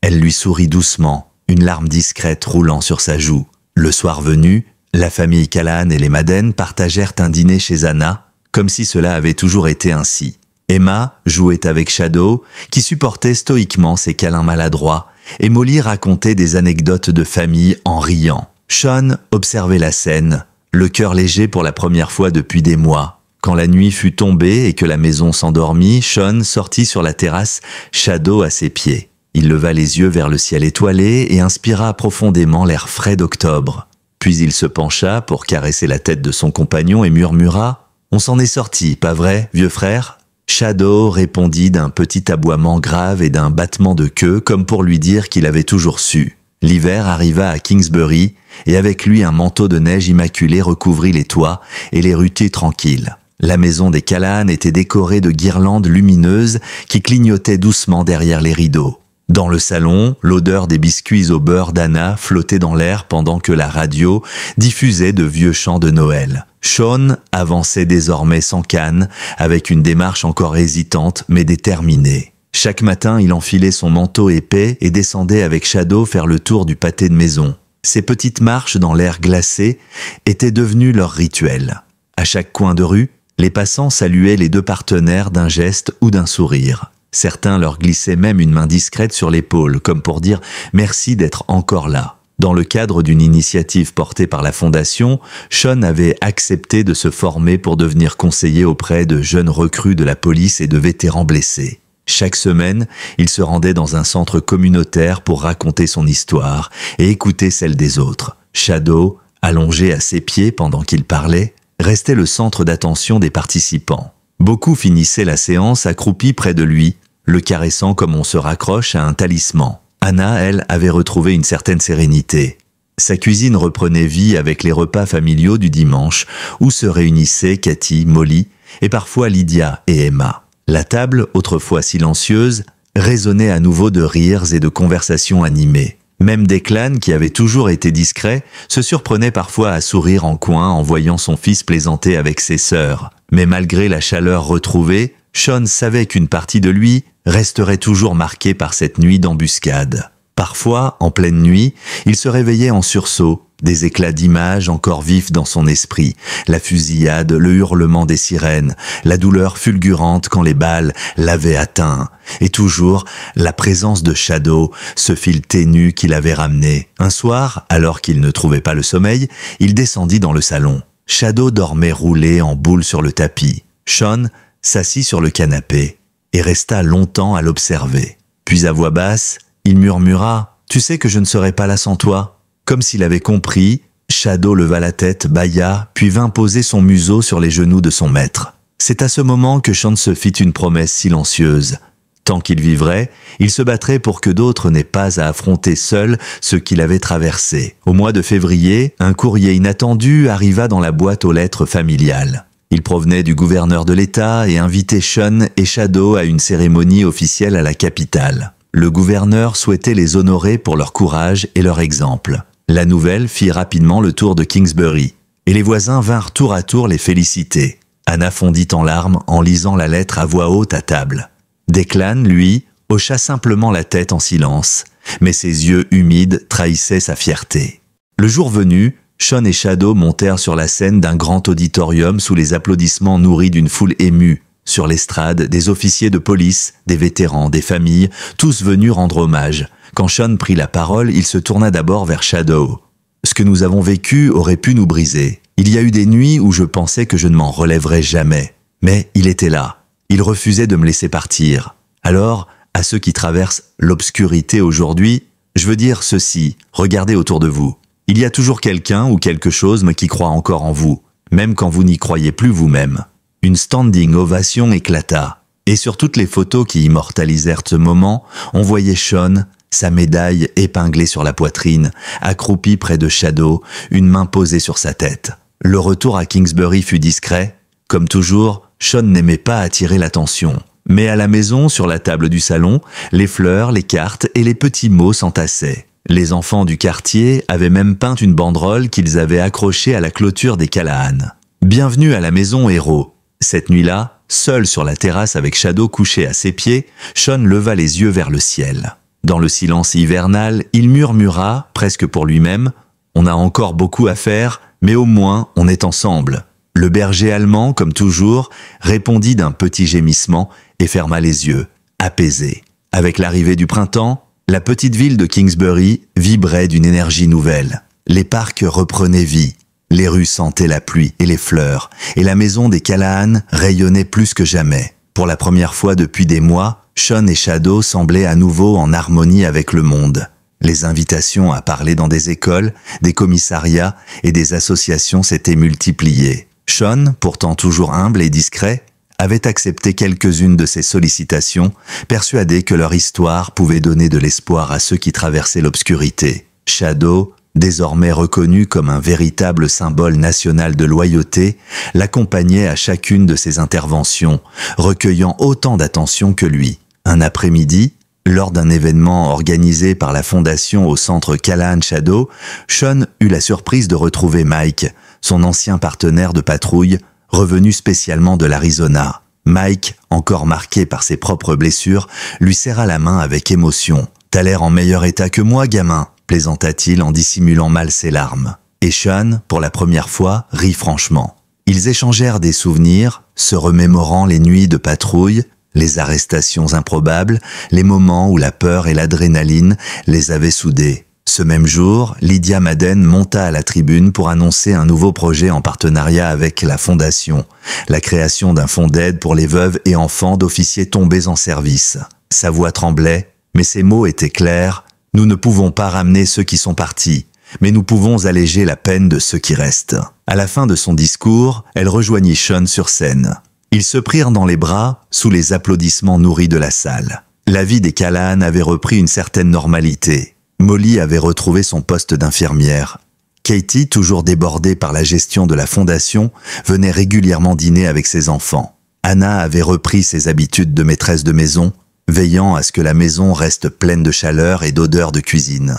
Elle lui sourit doucement, une larme discrète roulant sur sa joue. Le soir venu, la famille Callahan et les Madden partagèrent un dîner chez Anna, comme si cela avait toujours été ainsi. Emma jouait avec Shadow, qui supportait stoïquement ses câlins maladroits, et Molly racontait des anecdotes de famille en riant. Sean observait la scène, le cœur léger pour la première fois depuis des mois. Quand la nuit fut tombée et que la maison s'endormit, Sean sortit sur la terrasse, Shadow à ses pieds. Il leva les yeux vers le ciel étoilé et inspira profondément l'air frais d'octobre. Puis il se pencha pour caresser la tête de son compagnon et murmura « On s'en est sorti, pas vrai, vieux frère ?» Shadow répondit d'un petit aboiement grave et d'un battement de queue comme pour lui dire qu'il avait toujours su. L'hiver arriva à Kingsbury et avec lui un manteau de neige immaculé recouvrit les toits et les rues tranquilles. La maison des Callahan était décorée de guirlandes lumineuses qui clignotaient doucement derrière les rideaux. Dans le salon, l'odeur des biscuits au beurre d'Anna flottait dans l'air pendant que la radio diffusait de vieux chants de Noël. Sean avançait désormais sans canne, avec une démarche encore hésitante mais déterminée. Chaque matin, il enfilait son manteau épais et descendait avec Shadow faire le tour du pâté de maison. Ces petites marches dans l'air glacé étaient devenues leur rituel. À chaque coin de rue, les passants saluaient les deux partenaires d'un geste ou d'un sourire. Certains leur glissaient même une main discrète sur l'épaule, comme pour dire « merci d'être encore là ». Dans le cadre d'une initiative portée par la Fondation, Sean avait accepté de se former pour devenir conseiller auprès de jeunes recrues de la police et de vétérans blessés. Chaque semaine, il se rendait dans un centre communautaire pour raconter son histoire et écouter celle des autres. Shadow, allongé à ses pieds pendant qu'il parlait, restait le centre d'attention des participants. Beaucoup finissaient la séance accroupis près de lui, le caressant comme on se raccroche à un talisman. Anna, elle, avait retrouvé une certaine sérénité. Sa cuisine reprenait vie avec les repas familiaux du dimanche, où se réunissaient Cathy, Molly et parfois Lydia et Emma. La table, autrefois silencieuse, résonnait à nouveau de rires et de conversations animées. Même Declan, qui avait toujours été discret, se surprenait parfois à sourire en coin en voyant son fils plaisanter avec ses sœurs. Mais malgré la chaleur retrouvée, Sean savait qu'une partie de lui resterait toujours marquée par cette nuit d'embuscade. Parfois, en pleine nuit, il se réveillait en sursaut, des éclats d'images encore vifs dans son esprit, la fusillade, le hurlement des sirènes, la douleur fulgurante quand les balles l'avaient atteint, et toujours la présence de Shadow, ce fil ténu qu'il avait ramené. Un soir, alors qu'il ne trouvait pas le sommeil, il descendit dans le salon. Shadow dormait roulé en boule sur le tapis. Sean s'assit sur le canapé et resta longtemps à l'observer. Puis à voix basse, il murmura « Tu sais que je ne serai pas là sans toi ?» Comme s'il avait compris, Shadow leva la tête, bâilla, puis vint poser son museau sur les genoux de son maître. C'est à ce moment que Sean se fit une promesse silencieuse. Tant qu'il vivrait, il se battrait pour que d'autres n'aient pas à affronter seul ce qu'il avait traversé. Au mois de février, un courrier inattendu arriva dans la boîte aux lettres familiale. Il provenait du gouverneur de l'État et invitait Sean et Shadow à une cérémonie officielle à la capitale. Le gouverneur souhaitait les honorer pour leur courage et leur exemple. La nouvelle fit rapidement le tour de Kingsbury, et les voisins vinrent tour à tour les féliciter. Anna fondit en larmes en lisant la lettre à voix haute à table. Declan, lui, hocha simplement la tête en silence, mais ses yeux humides trahissaient sa fierté. Le jour venu, Sean et Shadow montèrent sur la scène d'un grand auditorium sous les applaudissements nourris d'une foule émue. Sur l'estrade, des officiers de police, des vétérans, des familles, tous venus rendre hommage. Quand Sean prit la parole, il se tourna d'abord vers Shadow. « Ce que nous avons vécu aurait pu nous briser. Il y a eu des nuits où je pensais que je ne m'en relèverais jamais. Mais il était là. Il refusait de me laisser partir. Alors, à ceux qui traversent l'obscurité aujourd'hui, je veux dire ceci, regardez autour de vous. Il y a toujours quelqu'un ou quelque chose qui croit encore en vous, même quand vous n'y croyez plus vous-même. » Une standing ovation éclata. Et sur toutes les photos qui immortalisèrent ce moment, on voyait Sean, sa médaille épinglée sur la poitrine, accroupi près de Shadow, une main posée sur sa tête. Le retour à Kingsbury fut discret. Comme toujours, Sean n'aimait pas attirer l'attention. Mais à la maison, sur la table du salon, les fleurs, les cartes et les petits mots s'entassaient. Les enfants du quartier avaient même peint une banderole qu'ils avaient accrochée à la clôture des Callahan. « Bienvenue à la maison, héros !» Cette nuit-là, seul sur la terrasse avec Shadow couché à ses pieds, Sean leva les yeux vers le ciel. Dans le silence hivernal, il murmura, presque pour lui-même, « On a encore beaucoup à faire, mais au moins on est ensemble. » Le berger allemand, comme toujours, répondit d'un petit gémissement et ferma les yeux, apaisé. Avec l'arrivée du printemps, la petite ville de Kingsbury vibrait d'une énergie nouvelle. Les parcs reprenaient vie. Les rues sentaient la pluie et les fleurs, et la maison des Callahan rayonnait plus que jamais. Pour la première fois depuis des mois, Sean et Shadow semblaient à nouveau en harmonie avec le monde. Les invitations à parler dans des écoles, des commissariats et des associations s'étaient multipliées. Sean, pourtant toujours humble et discret, avait accepté quelques-unes de ces sollicitations, persuadé que leur histoire pouvait donner de l'espoir à ceux qui traversaient l'obscurité. Shadow, désormais reconnu comme un véritable symbole national de loyauté, l'accompagnait à chacune de ses interventions, recueillant autant d'attention que lui. Un après-midi, lors d'un événement organisé par la fondation au centre Callahan Shadow, Sean eut la surprise de retrouver Mike, son ancien partenaire de patrouille, revenu spécialement de l'Arizona. Mike, encore marqué par ses propres blessures, lui serra la main avec émotion. « T'as l'air en meilleur état que moi, gamin !» plaisanta-t-il en dissimulant mal ses larmes. Et Sean, pour la première fois, rit franchement. Ils échangèrent des souvenirs, se remémorant les nuits de patrouille, les arrestations improbables, les moments où la peur et l'adrénaline les avaient soudés. Ce même jour, Lydia Madden monta à la tribune pour annoncer un nouveau projet en partenariat avec la Fondation, la création d'un fonds d'aide pour les veuves et enfants d'officiers tombés en service. Sa voix tremblait, mais ses mots étaient clairs. « Nous ne pouvons pas ramener ceux qui sont partis, mais nous pouvons alléger la peine de ceux qui restent. » À la fin de son discours, elle rejoignit Sean sur scène. Ils se prirent dans les bras sous les applaudissements nourris de la salle. La vie des Callahan avait repris une certaine normalité. Molly avait retrouvé son poste d'infirmière. Katie, toujours débordée par la gestion de la fondation, venait régulièrement dîner avec ses enfants. Anna avait repris ses habitudes de maîtresse de maison, veillant à ce que la maison reste pleine de chaleur et d'odeur de cuisine.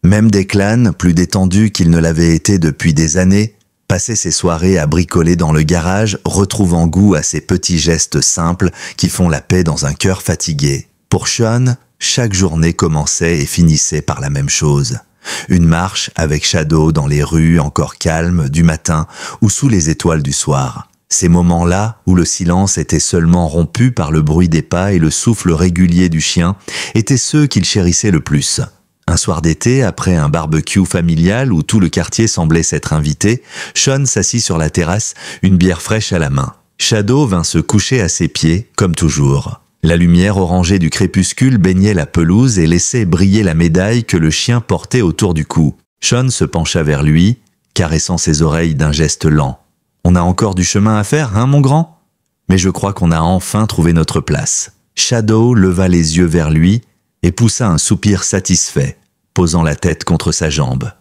Même Declan, plus détendu qu'il ne l'avait été depuis des années, passait ses soirées à bricoler dans le garage, retrouvant goût à ces petits gestes simples qui font la paix dans un cœur fatigué. Pour Sean, chaque journée commençait et finissait par la même chose. Une marche avec Shadow dans les rues encore calmes du matin ou sous les étoiles du soir. Ces moments-là, où le silence était seulement rompu par le bruit des pas et le souffle régulier du chien, étaient ceux qu'il chérissait le plus. Un soir d'été, après un barbecue familial où tout le quartier semblait s'être invité, Sean s'assit sur la terrasse, une bière fraîche à la main. Shadow vint se coucher à ses pieds, comme toujours. La lumière orangée du crépuscule baignait la pelouse et laissait briller la médaille que le chien portait autour du cou. Sean se pencha vers lui, caressant ses oreilles d'un geste lent. « On a encore du chemin à faire, hein, mon grand ? Mais je crois qu'on a enfin trouvé notre place. » Shadow leva les yeux vers lui et poussa un soupir satisfait, posant la tête contre sa jambe.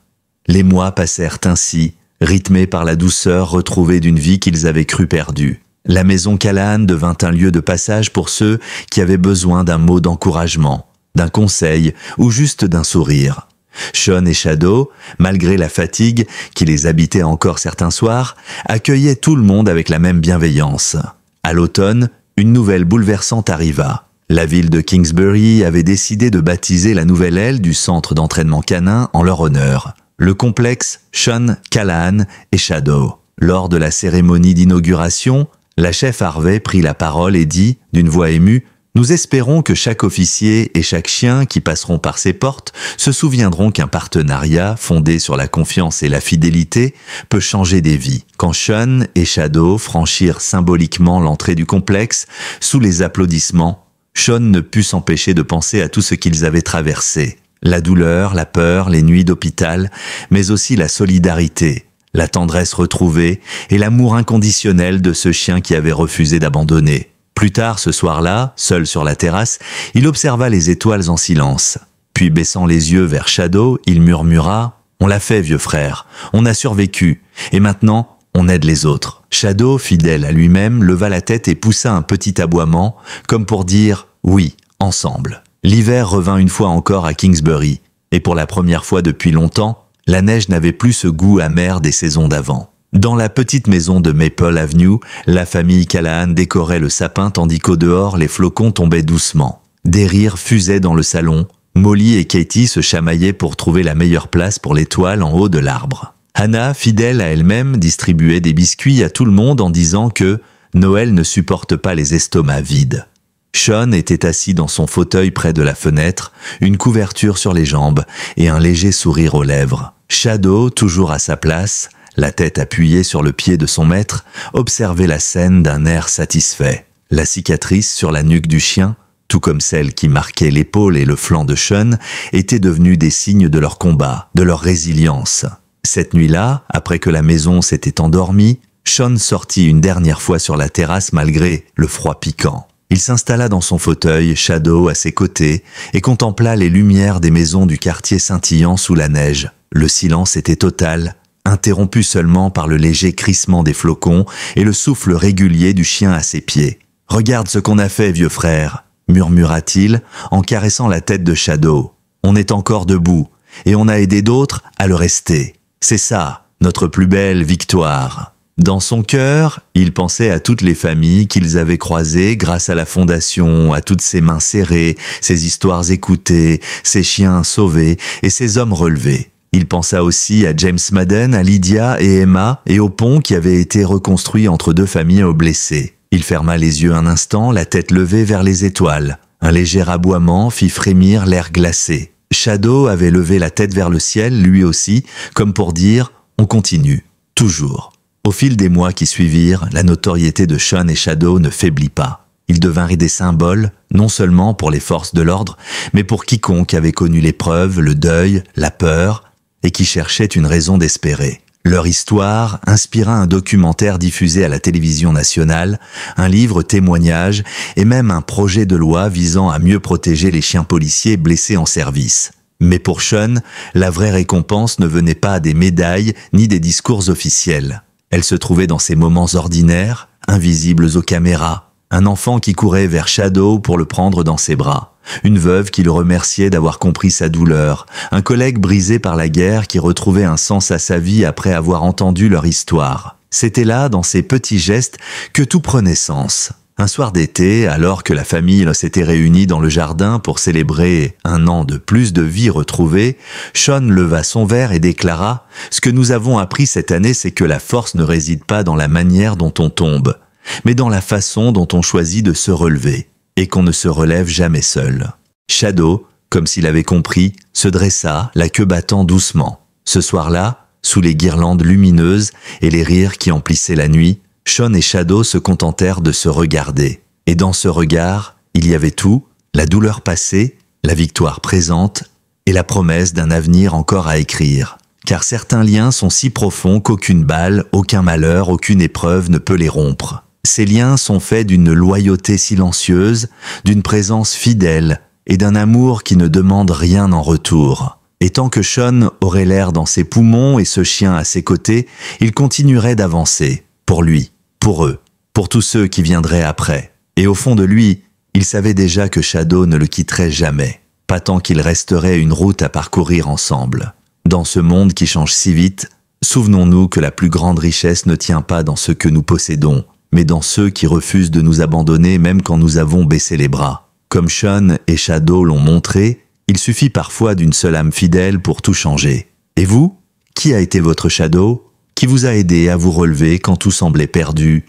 Les mois passèrent ainsi, rythmés par la douceur retrouvée d'une vie qu'ils avaient cru perdue. La maison Callahan devint un lieu de passage pour ceux qui avaient besoin d'un mot d'encouragement, d'un conseil ou juste d'un sourire. Sean et Shadow, malgré la fatigue qui les habitait encore certains soirs, accueillaient tout le monde avec la même bienveillance. À l'automne, une nouvelle bouleversante arriva. La ville de Kingsbury avait décidé de baptiser la nouvelle aile du centre d'entraînement canin en leur honneur. Le complexe Sean, Callahan et Shadow. Lors de la cérémonie d'inauguration, la chef Harvey prit la parole et dit, d'une voix émue, « Nous espérons que chaque officier et chaque chien qui passeront par ces portes se souviendront qu'un partenariat fondé sur la confiance et la fidélité peut changer des vies. » Quand Sean et Shadow franchirent symboliquement l'entrée du complexe, sous les applaudissements, Sean ne put s'empêcher de penser à tout ce qu'ils avaient traversé. La douleur, la peur, les nuits d'hôpital, mais aussi la solidarité, la tendresse retrouvée et l'amour inconditionnel de ce chien qui avait refusé d'abandonner. Plus tard, ce soir-là, seul sur la terrasse, il observa les étoiles en silence. Puis, baissant les yeux vers Shadow, il murmura « On l'a fait, vieux frère, on a survécu, et maintenant, on aide les autres. » Shadow, fidèle à lui-même, leva la tête et poussa un petit aboiement, comme pour dire « Oui, ensemble ». L'hiver revint une fois encore à Kingsbury, et pour la première fois depuis longtemps, la neige n'avait plus ce goût amer des saisons d'avant. Dans la petite maison de Maple Avenue, la famille Callahan décorait le sapin tandis qu'au dehors, les flocons tombaient doucement. Des rires fusaient dans le salon. Molly et Katie se chamaillaient pour trouver la meilleure place pour l'étoile en haut de l'arbre. Hannah, fidèle à elle-même, distribuait des biscuits à tout le monde en disant que Noël ne supporte pas les estomacs vides. Sean était assis dans son fauteuil près de la fenêtre, une couverture sur les jambes et un léger sourire aux lèvres. Shadow, toujours à sa place, la tête appuyée sur le pied de son maître, observait la scène d'un air satisfait. La cicatrice sur la nuque du chien, tout comme celle qui marquait l'épaule et le flanc de Sean, étaient devenues des signes de leur combat, de leur résilience. Cette nuit-là, après que la maison s'était endormie, Sean sortit une dernière fois sur la terrasse malgré le froid piquant. Il s'installa dans son fauteuil, Shadow à ses côtés, et contempla les lumières des maisons du quartier scintillant sous la neige. Le silence était total, interrompu seulement par le léger crissement des flocons et le souffle régulier du chien à ses pieds. « Regarde ce qu'on a fait, vieux frère !» murmura-t-il en caressant la tête de Shadow. « On est encore debout, et on a aidé d'autres à le rester. C'est ça, notre plus belle victoire !» Dans son cœur, il pensait à toutes les familles qu'ils avaient croisées grâce à la fondation, à toutes ces mains serrées, ces histoires écoutées, ces chiens sauvés et ces hommes relevés. Il pensa aussi à James Madden, à Lydia et Emma et au pont qui avait été reconstruit entre deux familles aux blessés. Il ferma les yeux un instant, la tête levée vers les étoiles. Un léger aboiement fit frémir l'air glacé. Shadow avait levé la tête vers le ciel, lui aussi, comme pour dire « on continue, toujours ». Au fil des mois qui suivirent, la notoriété de Sean et Shadow ne faiblit pas. Ils devinrent des symboles, non seulement pour les forces de l'ordre, mais pour quiconque avait connu l'épreuve, le deuil, la peur, et qui cherchait une raison d'espérer. Leur histoire inspira un documentaire diffusé à la télévision nationale, un livre témoignage et même un projet de loi visant à mieux protéger les chiens policiers blessés en service. Mais pour Sean, la vraie récompense ne venait pas des médailles ni des discours officiels. Elle se trouvait dans ces moments ordinaires, invisibles aux caméras. Un enfant qui courait vers Shadow pour le prendre dans ses bras. Une veuve qui le remerciait d'avoir compris sa douleur. Un collègue brisé par la guerre qui retrouvait un sens à sa vie après avoir entendu leur histoire. C'était là, dans ces petits gestes, que tout prenait sens. Un soir d'été, alors que la famille s'était réunie dans le jardin pour célébrer un an de plus de vie retrouvée, Sean leva son verre et déclara « Ce que nous avons appris cette année, c'est que la force ne réside pas dans la manière dont on tombe, mais dans la façon dont on choisit de se relever, et qu'on ne se relève jamais seul. » Shadow, comme s'il avait compris, se dressa, la queue battant doucement. Ce soir-là, sous les guirlandes lumineuses et les rires qui emplissaient la nuit, Sean et Shadow se contentèrent de se regarder. Et dans ce regard, il y avait tout, la douleur passée, la victoire présente et la promesse d'un avenir encore à écrire. Car certains liens sont si profonds qu'aucune balle, aucun malheur, aucune épreuve ne peut les rompre. Ces liens sont faits d'une loyauté silencieuse, d'une présence fidèle et d'un amour qui ne demande rien en retour. Et tant que Sean aurait l'air dans ses poumons et ce chien à ses côtés, il continuerait d'avancer. Pour lui, pour eux, pour tous ceux qui viendraient après. Et au fond de lui, il savait déjà que Shadow ne le quitterait jamais, pas tant qu'il resterait une route à parcourir ensemble. Dans ce monde qui change si vite, souvenons-nous que la plus grande richesse ne tient pas dans ce que nous possédons, mais dans ceux qui refusent de nous abandonner même quand nous avons baissé les bras. Comme Sean et Shadow l'ont montré, il suffit parfois d'une seule âme fidèle pour tout changer. Et vous, qui a été votre Shadow ? Qui vous a aidé à vous relever quand tout semblait perdu?